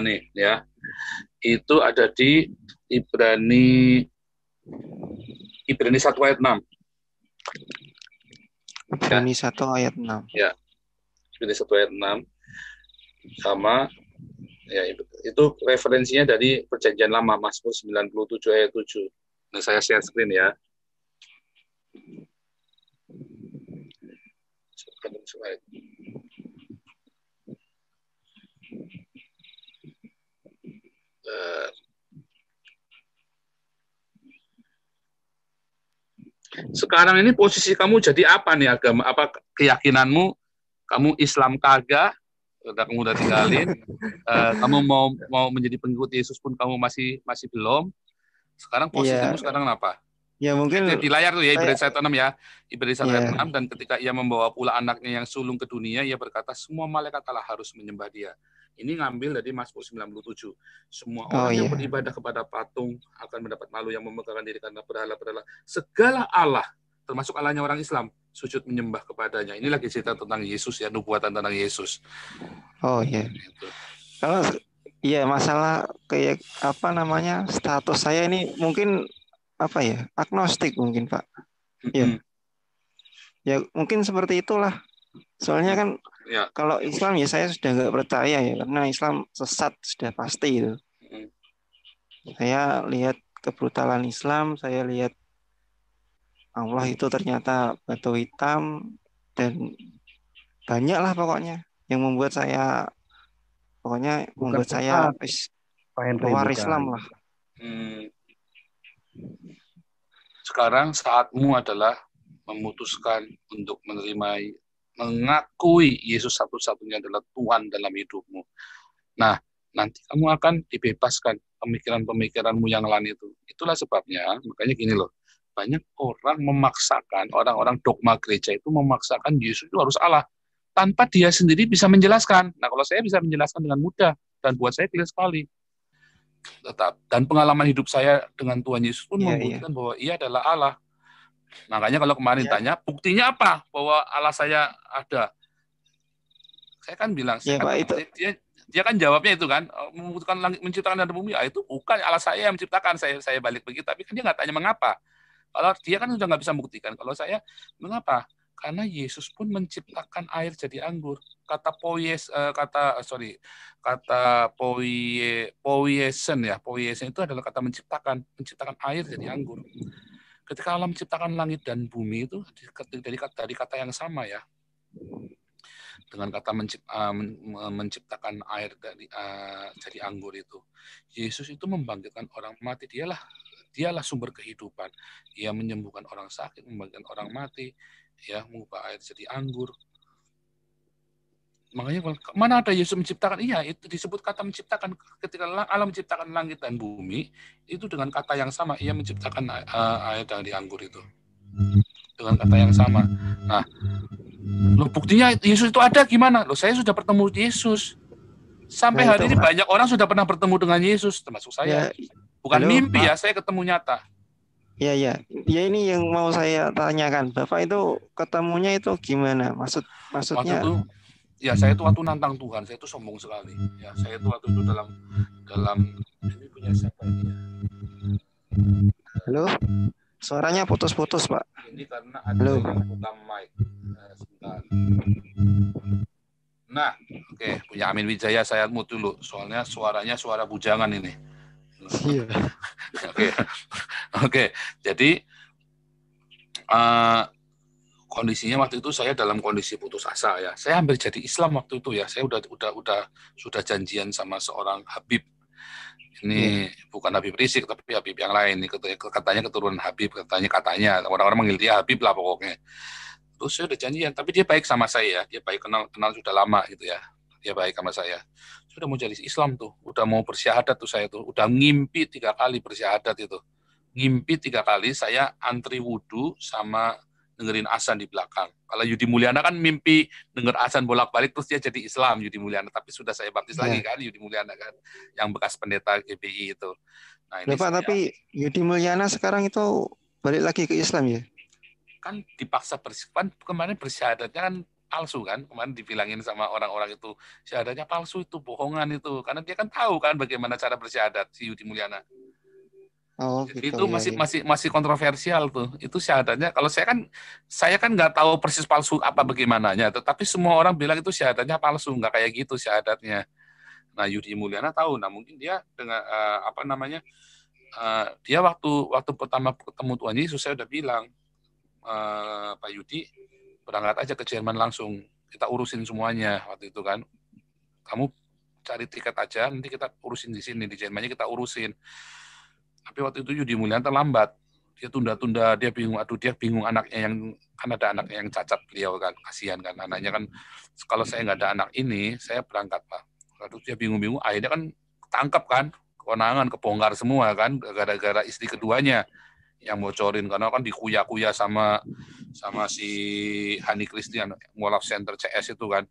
Nih ya. Itu ada di Ibrani 1 ayat 6. Ibrani 1 ayat 6. Ya. Ibrani 1 ayat 6. Sama ya, itu referensinya dari Perjanjian Lama, Mazmur 97 ayat 7. Nah, saya share screen ya. Sekarang ini posisi kamu jadi apa nih, agama apa keyakinanmu? Kamu Islam kagak? Kamu udah tinggalin. Kamu mau menjadi pengikut Yesus pun kamu masih belum. Sekarang posisimu sekarang apa? Ya mungkin di layar tuh ya, Ibrani 1:6 ya. Ibrani 1:6, dan ketika ia membawa pula anaknya yang sulung ke dunia, ia berkata semua malaikat Allah harus menyembah dia. Ini ngambil dari Mazmur 97. Semua orang yang beribadah kepada patung akan mendapat malu, yang memegangkan diri karena berhala-berhala. Segala Allah, termasuk Allahnya orang Islam, sujud menyembah kepadanya. Ini lagi cerita tentang Yesus ya, nubuatan tentang Yesus. Oh iya. Gitu. Kalau masalah kayak status saya ini mungkin agnostik mungkin, Pak. Ya mungkin seperti itulah. Soalnya kan kalau Islam ya saya sudah nggak percaya ya, karena Islam sesat sudah pasti itu. Saya lihat kebrutalan Islam, saya lihat Allah itu ternyata batu hitam, dan banyak lah pokoknya yang membuat saya keluar Islam lah. Sekarang saatmu adalah memutuskan untuk mengakui Yesus satu-satunya adalah Tuhan dalam hidupmu. Nah, nanti kamu akan dibebaskan pemikiran-pemikiranmu yang lain itu. Itulah sebabnya, makanya gini loh, banyak orang memaksakan, orang-orang dogma gereja itu memaksakan Yesus itu harus Allah, tanpa dia sendiri bisa menjelaskan. Nah, kalau saya bisa menjelaskan dengan mudah, dan buat saya clear sekali. Dan pengalaman hidup saya dengan Tuhan Yesus pun membuktikan bahwa ia adalah Allah. Makanya kalau kemarin tanya, buktinya apa bahwa Allah saya ada? Saya kan bilang, dia kan jawabnya itu kan, membuktikan langit, menciptakan dan bumi, itu bukan Allah saya yang menciptakan, saya balik begitu. Tapi kan dia nggak tanya mengapa. Kalau dia kan sudah nggak bisa membuktikan. Kalau saya, mengapa? Karena Yesus pun menciptakan air jadi anggur. Kata poiesen ya, poiesen itu adalah kata menciptakan air jadi anggur. Ketika Allah menciptakan langit dan bumi itu dari kata yang sama ya, dengan kata menciptakan air jadi anggur itu. Yesus itu membangkitkan orang mati, dialah sumber kehidupan. Ia menyembuhkan orang sakit, membangkitkan orang mati, ya, mengubah air jadi anggur. Makanya mana ada Yesus menciptakan? Iya, itu disebut kata menciptakan. Ketika Allah menciptakan langit dan bumi, itu dengan kata yang sama. Ia menciptakan air dari anggur itu. Dengan kata yang sama. Nah, loh, buktinya Yesus itu ada gimana? Loh, saya sudah bertemu Yesus. Sampai hari ini banyak orang sudah pernah bertemu dengan Yesus, termasuk saya. Bukan mimpi ya, saya ketemu nyata. Ya ini yang mau saya tanyakan. Bapak itu ketemunya itu gimana? Maksudnya? Waktu itu, ya saya itu waktu nantang Tuhan, saya itu sombong sekali. Ya, saya itu waktu itu dalam ini punya siapa ini ya? Halo? Suaranya putus-putus, Pak. Ini karena ada yang putar mic. Sebentar. Nah, oke, punya Amin Wijaya saya mute dulu. Soalnya suaranya suara bujangan ini. Iya. Oke. Jadi kondisinya waktu itu saya dalam kondisi putus asa ya. Saya hampir jadi Islam waktu itu ya. Saya sudah janjian sama seorang Habib. Ini bukan Habib Rizik tapi Habib yang lain. Ini katanya keturunan Habib, katanya orang-orang manggil dia Habib lah pokoknya. Terus saya udah janjian, tapi dia baik sama saya ya. Dia baik, kenal sudah lama gitu ya. Dia baik sama saya. Sudah mau jadi Islam tuh, udah mau bersyahadat tuh saya tuh, udah ngimpi 3 kali bersyahadat itu. Ngimpi 3 kali saya antri wudhu sama dengerin azan di belakang. Kalau Yudi Mulyana kan mimpi denger azan bolak-balik terus dia jadi Islam, Yudi Mulyana. Tapi sudah saya baptis lagi kan, Yudi Mulyana kan, yang bekas pendeta GBI itu. Nah, ini Pak, tapi Yudi Mulyana sekarang itu balik lagi ke Islam ya? Kan dipaksa kemarin bersyahadatnya kan palsu kan, kemarin dibilangin sama orang-orang itu syahadatnya palsu, itu bohongan itu, karena dia kan tahu kan bagaimana cara bersyahadat si Yudi Mulyana. Oh, jadi gitu, itu masih kontroversial tuh. Itu syahadatnya. Kalau saya kan nggak tahu persis palsu apa bagaimananya, tetapi semua orang bilang itu syahadatnya palsu, nggak kayak gitu syahadatnya. Nah, Yudi Mulyana tahu. Nah, mungkin dia dengan dia waktu pertama ketemu Tuhan Yesus, saya udah bilang, Pak Yudi, berangkat aja ke Jerman langsung. Kita urusin semuanya waktu itu kan. Kamu cari tiket aja, nanti kita urusin di sini, di Jermannya kita urusin. Tapi waktu itu Yudi Mulyana terlambat. Dia tunda-tunda, dia bingung anaknya yang, kan ada anaknya yang cacat beliau kan, kasihan kan. Anaknya kan, kalau saya nggak ada anak ini, saya berangkat Pak. Lalu dia bingung-bingung, akhirnya kan tangkap kan, kewenangan, kebongkar semua kan, gara-gara istri keduanya yang bocorin, karena kan dikuya-kuya sama si Hani Christian, Wolaf Center CS itu kan.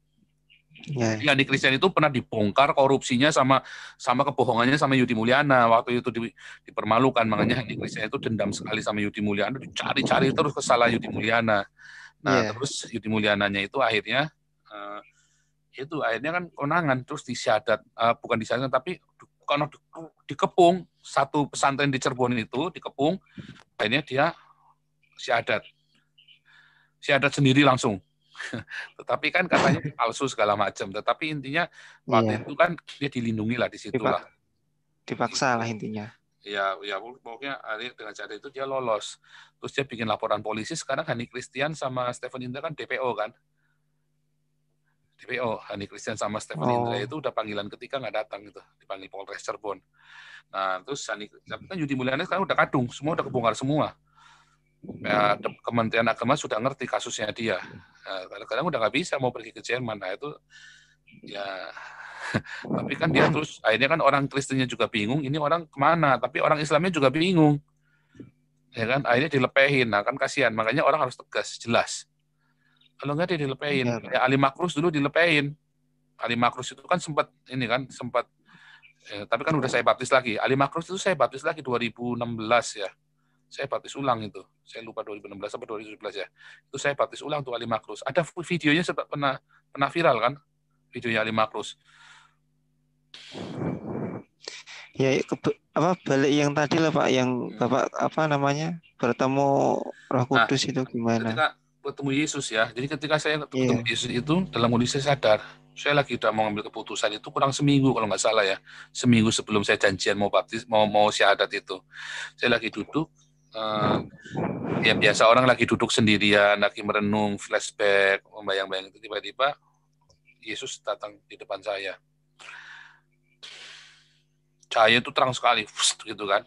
Yeah. Hani Christian itu pernah dibongkar korupsinya sama kebohongannya sama Yudi Mulyana. Waktu itu dipermalukan, makanya Hani Christian itu dendam sekali sama Yudi Mulyana, dicari-cari terus kesalahan Yudi Mulyana. Nah, terus Yudi Mulyananya itu akhirnya kan konangan, terus disyahadat, bukan disyahadat tapi karena dikepung, satu pesantren di Cirebon itu dikepung, akhirnya dia syahadat sendiri langsung. Tetapi kan katanya palsu segala macam. Tetapi intinya waktu itu kan dia dilindungi lah di situ lah. Dipaksa lah intinya. Ya pokoknya dengan cara itu dia lolos. Terus dia bikin laporan polisi. Sekarang Hani Christian sama Stephen Indra kan DPO kan. DPO, Hani Christian sama Stephen Indra itu udah panggilan ketiga nggak datang gitu, dipanggil Polres Cirebon. Nah terus kan Yudi Mulyana sekarang udah kadung, semua udah kebongkar semua. Ya, Kementerian Agama sudah ngerti kasusnya dia. Kadang-kadang udah nggak bisa mau pergi ke Jerman. Nah itu ya, tapi kan dia terus akhirnya kan orang Kristennya juga bingung. Ini orang kemana? Tapi orang Islamnya juga bingung. Ya kan, akhirnya dilepehin. Nah kan kasihan. Makanya orang harus tegas, jelas. Kalau nggak dia dilepehin. Ya, Ali Makrus dulu dilepehin. Ali Makrus itu kan sempat tapi kan udah saya baptis lagi. Ali Makrus itu saya baptis lagi 2016 ya. Saya baptis ulang itu. Saya lupa 2016 atau 2017 ya. Itu saya baptis ulang tuh Ali Makrus. Ada videonya sempat pernah viral kan? Videonya Ali Makrus. Ya, balik yang tadi lah Pak, yang Bapak bertemu Roh Kudus itu gimana? Ketika bertemu Yesus ya, jadi ketika saya ketemu Yesus itu dalam kondisi saya sadar, saya lagi udah mau ngambil keputusan itu kurang seminggu kalau nggak salah ya, seminggu sebelum saya janjian mau baptis, mau syahadat itu, saya lagi duduk, ya biasa orang lagi duduk sendirian, lagi merenung, flashback, membayang-bayang itu tiba-tiba Yesus datang di depan saya. Cahaya itu terang sekali, gitu kan.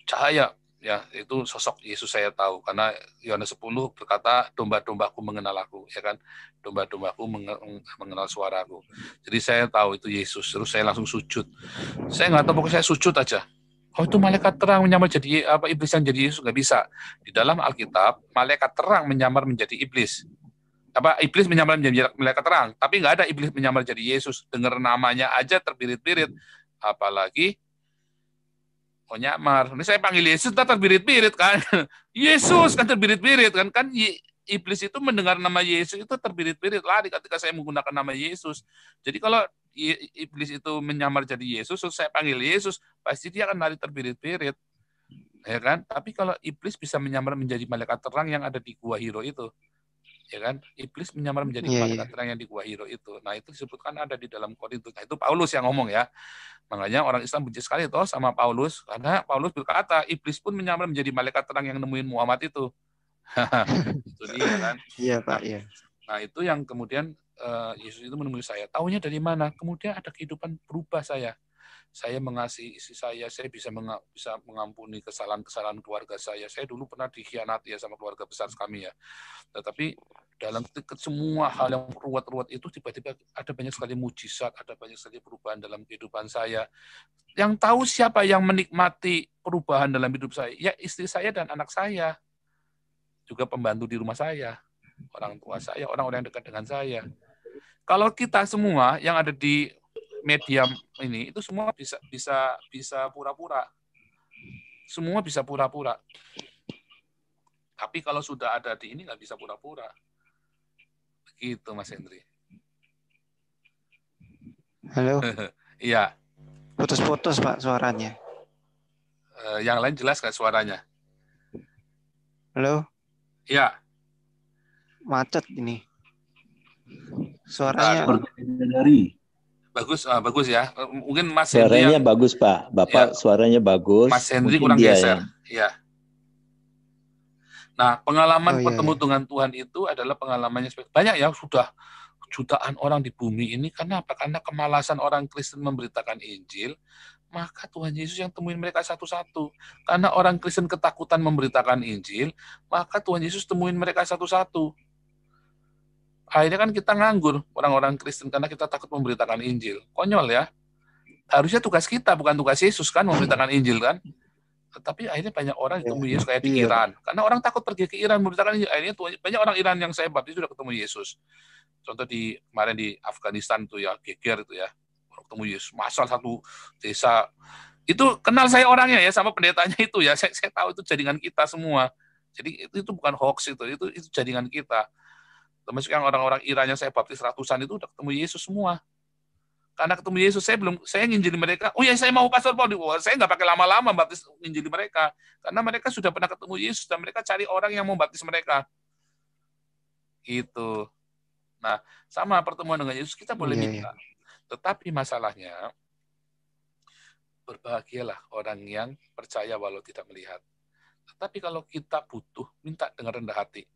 Cahaya, ya itu sosok Yesus saya tahu. Karena Yohanes 10 berkata, domba-dombaku mengenal aku, ya kan. Domba-dombaku mengenal suaraku. Jadi saya tahu itu Yesus. Terus saya langsung sujud. Saya nggak tahu, pokoknya saya sujud aja. Oh itu malaikat terang menyamar jadi iblis yang jadi Yesus, nggak bisa. Di dalam Alkitab, malaikat terang menyamar menjadi iblis. Iblis menyamar menjadi malaikat terang, tapi nggak ada iblis menyamar jadi Yesus. Dengar namanya aja terbirit-birit. Apalagi nyamar. Ini saya panggil Yesus, terbirit-birit kan. Yesus kan terbirit-birit kan. Kan iblis itu mendengar nama Yesus itu terbirit-birit lari ketika saya menggunakan nama Yesus. Jadi kalau iblis itu menyamar jadi Yesus, saya panggil Yesus, pasti dia akan lari terbirit-birit. Ya kan? Tapi kalau iblis bisa menyamar menjadi malaikat terang yang ada di Gua Hiro itu. Ya kan, iblis menyamar menjadi malaikat terang yang di Gua Hiro itu. Nah itu disebutkan ada di dalam Korintus. Nah, itu Paulus yang ngomong ya. Makanya orang Islam benci sekali toh sama Paulus, karena Paulus berkata iblis pun menyamar menjadi malaikat terang yang nemuin Muhammad itu. Itu dia kan. Iya Pak. Iya. Nah itu yang kemudian Yesus itu menemui saya. Taunya dari mana? Kemudian ada kehidupan berubah saya. Saya mengasihi istri saya bisa mengampuni kesalahan-kesalahan keluarga saya. Saya dulu pernah dikhianati ya sama keluarga besar kami ya. Tetapi dalam semua hal yang ruwet-ruwet itu tiba-tiba ada banyak sekali mujizat, ada banyak sekali perubahan dalam kehidupan saya. Yang tahu siapa yang menikmati perubahan dalam hidup saya? Ya istri saya dan anak saya. Juga pembantu di rumah saya, orang tua saya, orang-orang yang dekat dengan saya. Kalau kita semua yang ada di media ini itu semua bisa pura-pura. Semua bisa pura-pura. Tapi kalau sudah ada di ini nggak bisa pura-pura. Begitu Mas Hendri. Halo. Iya. Putus-putus Pak suaranya. Yang lain jelas nggak suaranya? Halo. Iya. Macet ini. Suaranya. Bagus ya. Mungkin Mas suaranya Hendri bagus Pak. Bapak ya. Suaranya bagus. Mas Hendri kurang geser. Ya. Nah, pengalaman bertemu dengan Tuhan itu adalah pengalamannya banyak ya, sudah jutaan orang di bumi ini. Karena apa? Karena kemalasan orang Kristen memberitakan Injil, maka Tuhan Yesus yang temuin mereka satu-satu. Karena orang Kristen ketakutan memberitakan Injil, maka Tuhan Yesus temuin mereka satu-satu. Akhirnya kan kita nganggur, orang-orang Kristen, karena kita takut memberitakan Injil. Konyol ya. Harusnya tugas kita, bukan tugas Yesus kan, memberitakan Injil kan. Tetapi akhirnya banyak orang ketemu Yesus kayak di Iran. Karena orang takut pergi ke Iran memberitakan Injil. Akhirnya banyak orang Iran yang saya baptis sudah ketemu Yesus. Contoh kemarin di Afghanistan itu ya, geger itu ya. Ketemu Yesus, masal satu desa. Itu kenal saya orangnya ya, sama pendetanya itu ya. Saya tahu itu jaringan kita semua. Jadi itu bukan hoax itu jaringan kita. Termasuk yang orang-orang Iran yang saya baptis ratusan itu udah ketemu Yesus semua. Karena ketemu Yesus, saya nginjili mereka. Oh ya, saya mau Pastor Paul. Saya nggak pakai lama-lama baptis nginjili mereka. Karena mereka sudah pernah ketemu Yesus dan mereka cari orang yang mau baptis mereka. Gitu. Nah, sama pertemuan dengan Yesus kita boleh minta. Tetapi masalahnya, berbahagialah orang yang percaya walau tidak melihat. Tetapi kalau kita butuh, minta dengan rendah hati.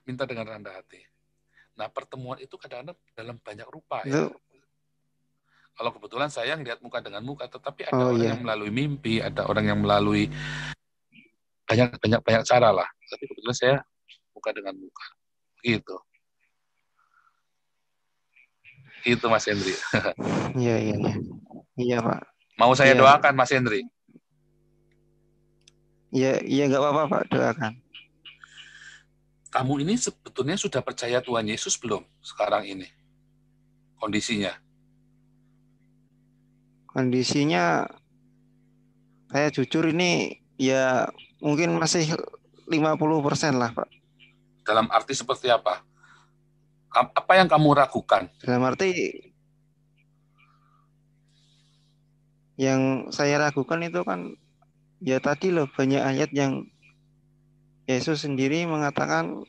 Minta dengan rendah hati. Nah, pertemuan itu kadang-kadang dalam banyak rupa ya. Kalau kebetulan saya ngelihat muka dengan muka, tetapi ada orang yang melalui mimpi, ada orang yang melalui banyak cara lah. Tapi kebetulan saya muka dengan muka. Gitu. Itu Mas Hendri. Iya, Pak. Mau saya doakan Mas Hendri? Iya, nggak apa-apa, Pak, doakan. Kamu ini sebetulnya sudah percaya Tuhan Yesus belum sekarang ini? Kondisinya Saya jujur ini ya mungkin masih 50% lah, Pak. Dalam arti seperti apa? Apa yang kamu ragukan? Dalam arti yang saya ragukan itu kan ya tadi loh, banyak ayat yang Yesus sendiri mengatakan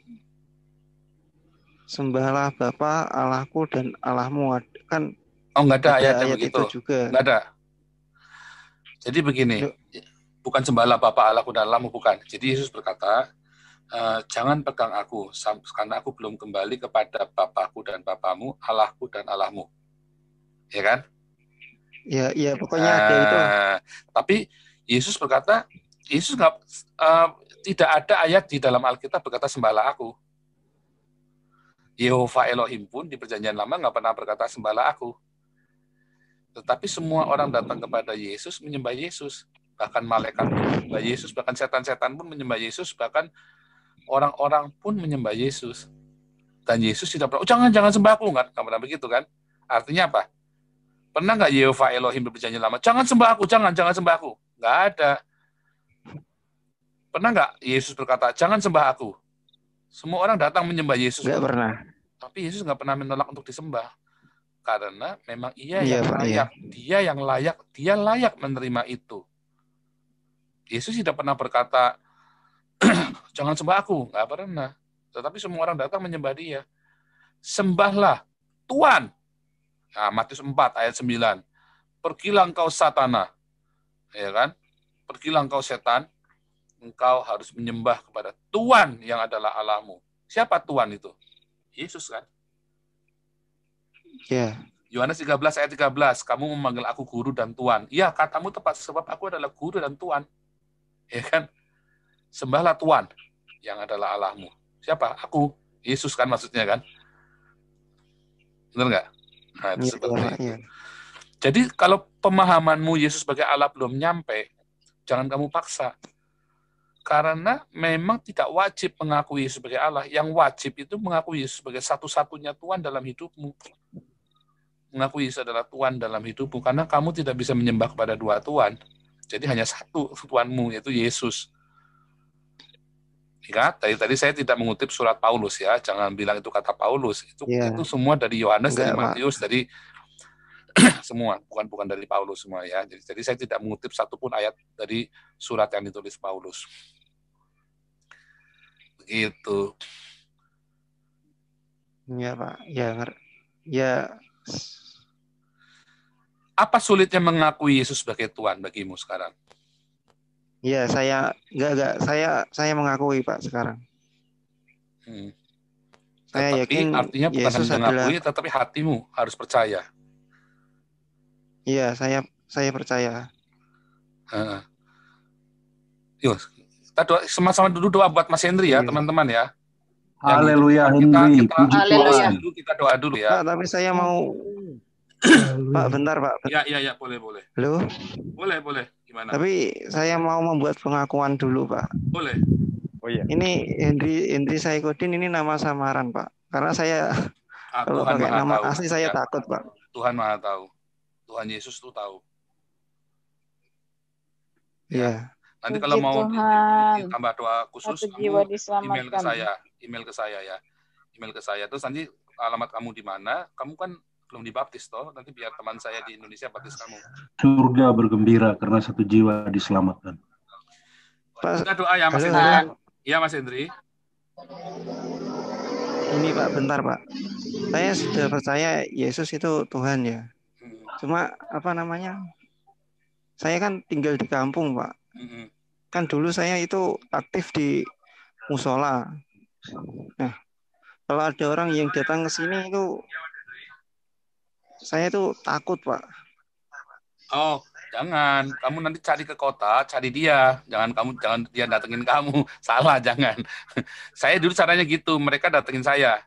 sembahlah Bapa, Allahku dan Allahmu. Kan nggak ada ayatnya ayat begitu. Itu juga. Nggak ada. Jadi begini, bukan sembahlah Bapa, Allahku dan Allahmu, bukan. Jadi Yesus berkata, jangan pegang aku, karena aku belum kembali kepada Bapakku dan Bapamu, Allahku dan Allahmu. Ya kan? Ya pokoknya ada itu. Tapi Yesus berkata, tidak ada ayat di dalam Alkitab berkata sembahlah aku. Yehova Elohim pun di Perjanjian Lama nggak pernah berkata sembahlah aku. Tetapi semua orang datang kepada Yesus menyembah Yesus. Bahkan malaikat pun menyembah Yesus, bahkan setan-setan pun menyembah Yesus, bahkan orang-orang pun menyembah Yesus. Dan Yesus tidak pernah, jangan sembah aku, nggak pernah begitu kan? Artinya apa? Pernah nggak Yehova Elohim di Perjanjian Lama, jangan sembah aku, jangan sembah aku? Nggak ada. Pernah nggak Yesus berkata, jangan sembah aku? Semua orang datang menyembah Yesus. Nggak pernah. Tapi Yesus nggak pernah menolak untuk disembah. Karena memang ia Iya, yang Pak, layak. Dia yang layak. Dia layak menerima itu. Yesus tidak pernah berkata, jangan sembah aku. Nggak pernah. Tetapi semua orang datang menyembah dia. Sembahlah Tuhan. Nah, Matius 4 ayat 9. Pergilah engkau satana. Ya kan? Pergilah engkau setan. Engkau harus menyembah kepada Tuhan yang adalah Allahmu. Siapa Tuhan itu? Yesus kan? Ya. Yohanes 13 ayat 13, kamu memanggil aku guru dan Tuhan. Iya, katamu tepat, sebab aku adalah guru dan Tuhan. Ya kan? Sembahlah Tuhan yang adalah Allahmu. Siapa? Aku. Yesus kan maksudnya kan? Benar nggak? Nah, itu seperti itu. Ya. Jadi kalau pemahamanmu Yesus sebagai Allah belum nyampe, jangan kamu paksa. Karena memang tidak wajib mengakui Yesus sebagai Allah. Yang wajib itu mengakui Yesus sebagai satu-satunya Tuhan dalam hidupmu. Mengakui Yesus adalah Tuhan dalam hidupmu. Karena kamu tidak bisa menyembah kepada dua Tuhan. Jadi hanya satu Tuhanmu, yaitu Yesus. Ingat, tadi saya tidak mengutip surat Paulus ya. Jangan bilang itu kata Paulus. Itu semua dari Yohanes, dari Matius, dari semua. Bukan dari Paulus semua ya. Jadi saya tidak mengutip satupun ayat dari surat yang ditulis Paulus. Begitu. Ya Pak. Ya. Apa sulitnya mengakui Yesus sebagai Tuhan bagimu sekarang? Ya, saya mengakui Pak sekarang. Saya yakin artinya bukan Yesus hanya mengakui, tetapi hatimu harus percaya. Iya, saya percaya. Yuk, kita doa, sama-sama dulu doa buat Mas Hendri ya, teman-teman ya. Haleluya, Hendri. Kita doa dulu ya. Pak, tapi saya mau Pak, bentar Pak. Iya, boleh. Halo? Boleh. Gimana? Tapi saya mau membuat pengakuan dulu, Pak. Boleh. Oh iya. Ini Hendri Saikodin ini nama samaran, Pak. Karena saya kalau pakai nama asli saya takut, Pak. Tuhan Maha tahu. Tuhan Yesus tuh tahu. Iya. Nanti kalau mau ditambah doa khusus, kamu email ke saya ya. Email ke saya. Terus nanti alamat kamu di mana? Kamu kan belum dibaptis toh, nanti biar teman saya di Indonesia baptis kamu. Surga bergembira karena satu jiwa diselamatkan. Kita doa ya Mas Hendri. Iya Mas Hendri. Ini Pak, bentar Pak. Saya sudah percaya Yesus itu Tuhan ya. Cuma saya kan tinggal di kampung Pak. Kan dulu saya itu aktif di musola. Nah, kalau ada orang yang datang ke sini itu saya tuh takut, Pak. Oh, jangan. Kamu nanti cari ke kota, cari dia. Jangan dia datengin kamu. Salah, jangan. Saya dulu caranya gitu. Mereka datengin saya.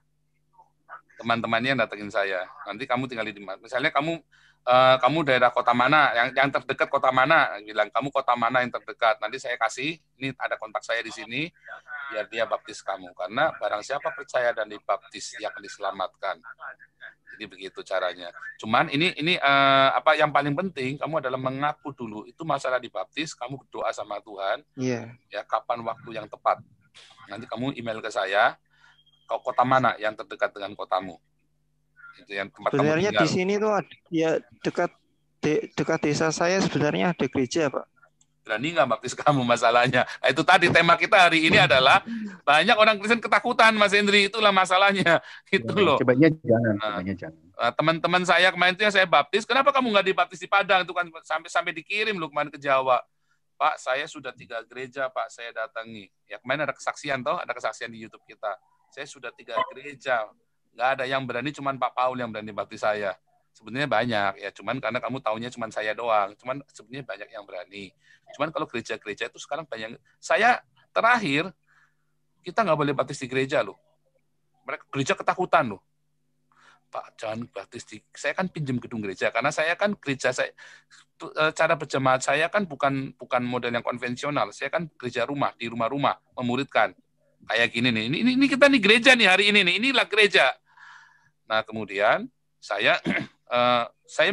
Teman-temannya datengin saya. Nanti kamu tinggal di mana. Misalnya kamu kamu daerah kota mana, yang terdekat kota mana, bilang kamu kota mana yang terdekat, nanti saya kasih, ini ada kontak saya di sini, biar dia baptis kamu, karena barang siapa percaya dan dibaptis, dia akan diselamatkan. Jadi begitu caranya. Cuman ini apa yang paling penting, kamu adalah mengaku dulu, itu masalah dibaptis, kamu berdoa sama Tuhan, ya kapan waktu yang tepat. Nanti kamu email ke saya, kota mana yang terdekat dengan kotamu. Itu yang tempat sebenarnya kamu tinggal. Di sini tuh ya dekat desa saya sebenarnya ada gereja, Pak. Berani nggak baptis kamu masalahnya? Nah, itu tadi tema kita hari ini adalah banyak orang Kristen ketakutan, Mas Hendri, itulah masalahnya. Itu loh. Cobanya jangan. Teman-teman saya kemarin itu yang saya baptis, kenapa kamu nggak dibaptis di Padang? Itu kan sampai dikirim loh kemarin ke Jawa. Pak, saya sudah 3 gereja, Pak, saya datangi. Ya kemarin ada kesaksian toh, ada kesaksian di YouTube kita. Saya sudah 3 gereja. Nggak ada yang berani, cuman Pak Paul yang berani baptis saya. Sebenarnya banyak, ya cuman karena kamu taunya cuman saya doang. Cuman sebenarnya banyak yang berani. Cuman kalau gereja-gereja itu sekarang banyak. Saya terakhir, kita nggak boleh baptis di gereja loh. Mereka gereja ketakutan loh. Pak, jangan baptis di... Saya kan pinjam gedung gereja, karena saya kan gereja, cara berjemaat saya kan bukan model yang konvensional. Saya kan gereja rumah, di rumah-rumah, memuridkan. Kayak gini nih, ini kita nih gereja nih hari ini nih, inilah gereja. Nah kemudian saya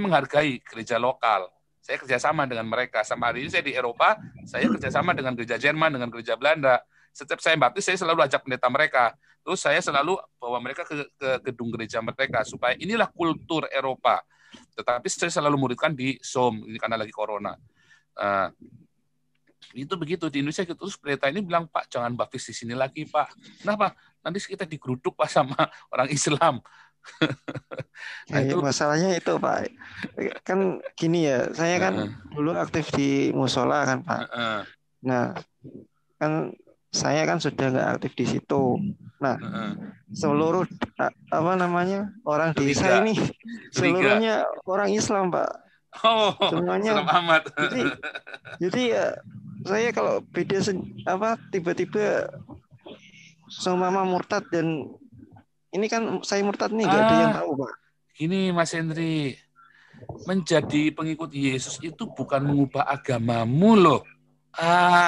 menghargai gereja lokal. Saya kerjasama dengan mereka. Sama hari ini saya di Eropa, saya kerjasama dengan gereja Jerman, dengan gereja Belanda. Setiap saya baptis, saya selalu ajak pendeta mereka. Terus saya selalu bawa mereka ke gedung gereja mereka, supaya inilah kultur Eropa. Tetapi saya selalu muridkan di Zoom, ini karena lagi corona. Itu begitu di Indonesia gitu. Terus pendeta ini bilang, Pak jangan baptis di sini lagi Pak. Kenapa? Nanti kita digeruduk Pak sama orang Islam. Nah, itu masalahnya itu Pak. Kan gini ya, saya kan dulu aktif di musola kan Pak. Nah kan saya kan sudah nggak aktif di situ. Nah seluruh orang desa ini seluruhnya orang Islam Pak. Semuanya. Amat. Jadi ya saya kalau beda tiba-tiba sama murtad dan ini kan saya murtad nih nggak ada yang tahu Pak. Gini Mas Hendri, menjadi pengikut Yesus itu bukan mengubah agamamu loh.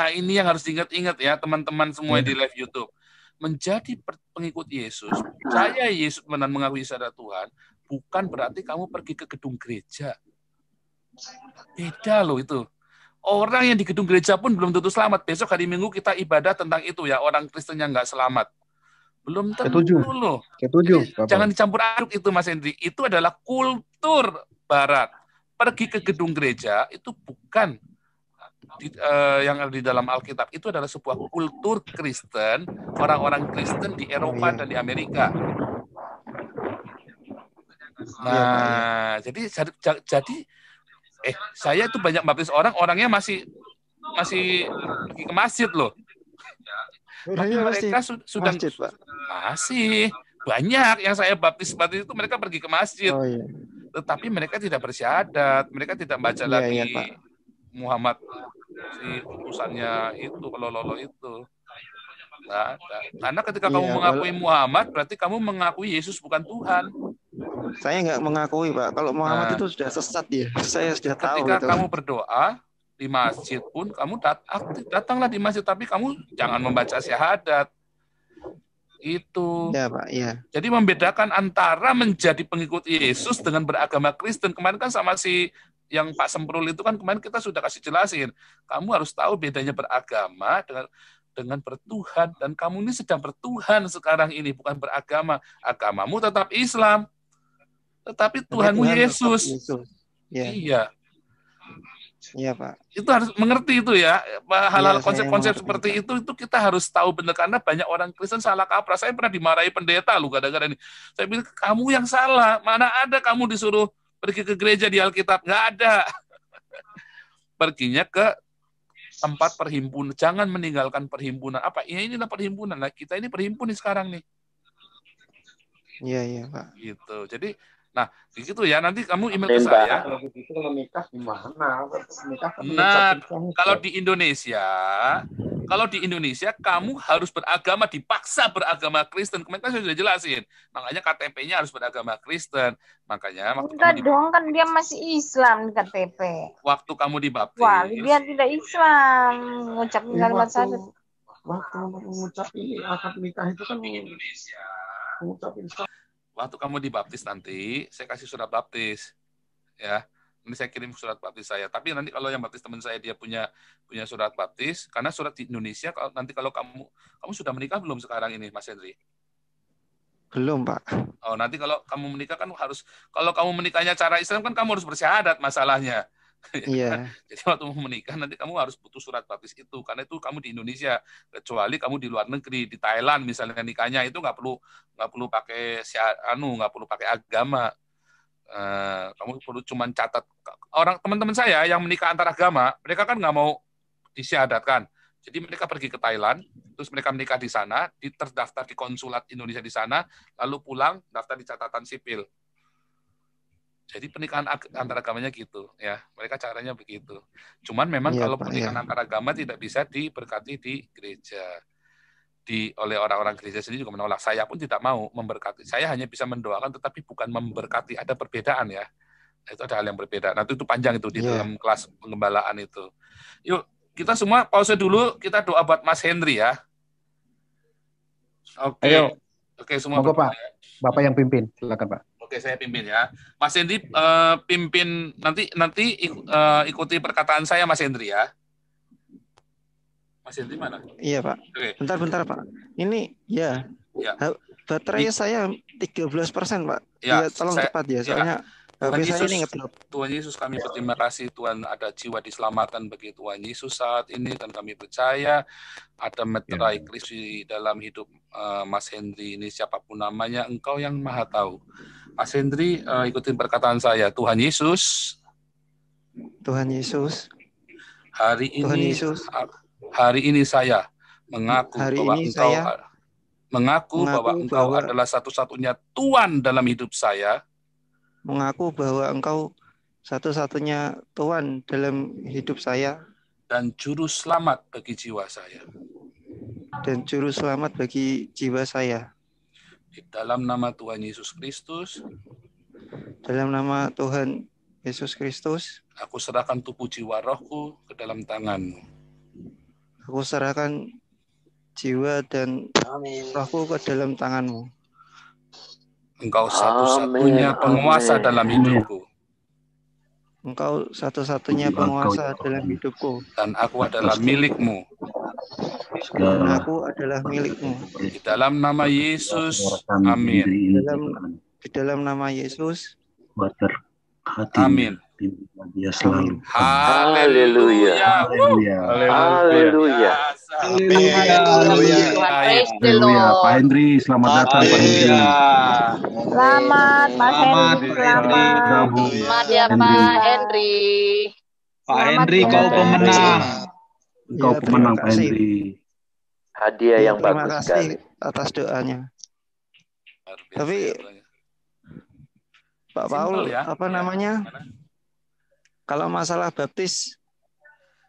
Ini yang harus diingat-ingat ya teman-teman semua di live YouTube. Menjadi pengikut Yesus, saya Yesus mengakui Yesus adalah Tuhan, bukan berarti kamu pergi ke gedung gereja. Beda loh itu. Orang yang di gedung gereja pun belum tentu selamat. Besok hari Minggu kita ibadah tentang itu ya, orang Kristen yang nggak selamat. Belum tentu loh. Jangan dicampur aduk itu Mas Hendri. Itu adalah kultur Barat. Pergi ke gedung gereja itu bukan yang ada di dalam Alkitab. Itu adalah sebuah kultur Kristen, orang-orang Kristen di Eropa dan di Amerika. Nah, jadi saya itu banyak baptis orangnya masih pergi ke masjid loh. Tapi mereka sudah masjid, Pak. Masih banyak yang saya baptis itu mereka pergi ke masjid. Tetapi mereka tidak bersyahadat, mereka tidak baca lagi Muhammad si utusannya itu lolo itu. Nah, karena ketika kamu mengakui Muhammad, berarti kamu mengakui Yesus bukan Tuhan. Saya nggak mengakui, Pak. Kalau Muhammad itu sudah sesat ya. Saya sudah tahu. Ketika kamu berdoa di masjid pun, kamu datanglah di masjid, tapi kamu jangan membaca syahadat. Itu. Ya, Pak. Ya. Jadi membedakan antara menjadi pengikut Yesus dengan beragama Kristen. Kemarin kan sama si yang Pak Semprul itu kan kemarin kita sudah kasih jelasin. Kamu harus tahu bedanya beragama dengan bertuhan, dan kamu ini sedang bertuhan sekarang ini, bukan beragama. Agamamu tetap Islam, tetapi Tuhanmu Yesus. Ya. Iya. Iya, Pak. Itu harus mengerti itu ya. Hal-hal konsep-konsep seperti itu kita harus tahu benar, karena banyak orang Kristen salah kaprah. Saya pernah dimarahi pendeta lu kadang-kadang ini. Saya bilang, kamu yang salah. Mana ada kamu disuruh pergi ke gereja di Alkitab? Nggak ada. Perginya ke tempat perhimpunan, jangan meninggalkan perhimpunan. Apa? Ya inilah perhimpunan. Nah, kita ini perhimpun nih sekarang nih. Iya, Pak. Gitu. Jadi Nah, begitu ya. Nanti kamu email ke saya. Kalau begitu kalau nikah gimana? Nikah kan Nah, kalau di Indonesia kamu harus beragama, dipaksa beragama Kristen. Kemarin kan saya sudah jelasin. Makanya KTP-nya harus beragama Kristen. Makanya waktu enggak dong, kan dia masih Islam di KTP. Waktu kamu dibaptis. Wah, dia tidak Islam. Mengucapkan kalimat syahadat. Waktu mengucap ini akad nikah itu kan Indonesia. mengucap Islam. Waktu kamu dibaptis nanti, saya kasih surat baptis, ya. Ini saya kirim surat baptis saya. Tapi nanti kalau yang baptis teman saya dia punya surat baptis, karena surat di Indonesia nanti kalau kamu sudah menikah belum sekarang ini, Mas Henry? Belum, Pak. Oh, nanti kalau kamu menikah kan kalau kamu menikahnya cara Islam kan kamu harus bersyahadat masalahnya. Iya. Jadi waktu mau menikah nanti kamu harus butuh surat baptis itu, karena itu kamu di Indonesia, kecuali kamu di luar negeri, di Thailand misalnya nikahnya itu nggak perlu pakai nggak perlu pakai agama. Kamu perlu cuman catat. Teman-teman saya yang menikah antar agama, mereka kan nggak mau disyahadatkan. Jadi mereka pergi ke Thailand, terus mereka menikah di sana, terdaftar di konsulat Indonesia di sana, lalu pulang daftar di catatan sipil. Jadi pernikahan antar agamanya gitu, ya. Mereka caranya begitu. Cuman memang kalau pernikahan antar agama tidak bisa diberkati di gereja. Oleh orang-orang gereja sendiri juga menolak. Saya pun tidak mau memberkati. Saya hanya bisa mendoakan, tetapi bukan memberkati. Ada perbedaan ya. Itu ada hal yang berbeda. Nah itu panjang itu di dalam kelas pengembalaan itu. Yuk, kita semua pause dulu. Kita doa buat Mas Henry ya. Oke. Ayo. Oke, semua Pak. Bapak yang pimpin. Silakan, Pak. Oke, saya pimpin ya. Mas Henry pimpin nanti ikuti perkataan saya, Mas Henry ya. Mas Henry mana? Iya, Pak. Oke. Bentar, Pak. Ini ya. Baterai saya 13%, Pak. Ya, tolong cepat ya. Soalnya Tuhan Yesus, Tuhan Yesus, kami berterima kasih Tuhan ada jiwa diselamatkan bagi Tuhan Yesus saat ini, dan kami percaya ada meterai Kristus dalam hidup Mas Henry ini, siapapun namanya, Engkau yang Maha Tahu. Mas Henry, ikutin perkataan saya. Tuhan Yesus, hari ini saya mengaku bahwa Engkau adalah satu-satunya Tuhan dalam hidup saya. Mengaku bahwa Engkau satu-satunya Tuhan dalam hidup saya. Dan juru selamat bagi jiwa saya. Di dalam nama Tuhan Yesus Kristus. Aku serahkan tubuh jiwa rohku ke dalam tangan-Mu. Aku serahkan jiwa dan rohku ke dalam tangan-Mu. Engkau satu-satunya penguasa dalam hidupku. Engkau satu-satunya penguasa dalam hidupku. Dan aku adalah milik-Mu. Di dalam nama Yesus. Amin. Di dalam nama Yesus. Amin. Dia selalu. Haleluya. Haleluya. Praise the Lord. Pak Henry, selamat datang Pak Henry. Selamat Mas Henry, selamat ya Pak Henry. Pak Henry, kau pemenang. Kau pemenang Pak Henry. Hadiah yang bagus sekali. Terima kasih atas doanya. Tapi Pak Paul, apa namanya? Kalau masalah baptis,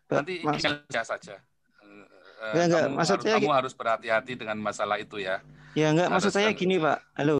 nanti email saja. Maksudnya kamu harus berhati-hati dengan masalah itu ya. Ya enggak, maksud saya gini Pak. Halo.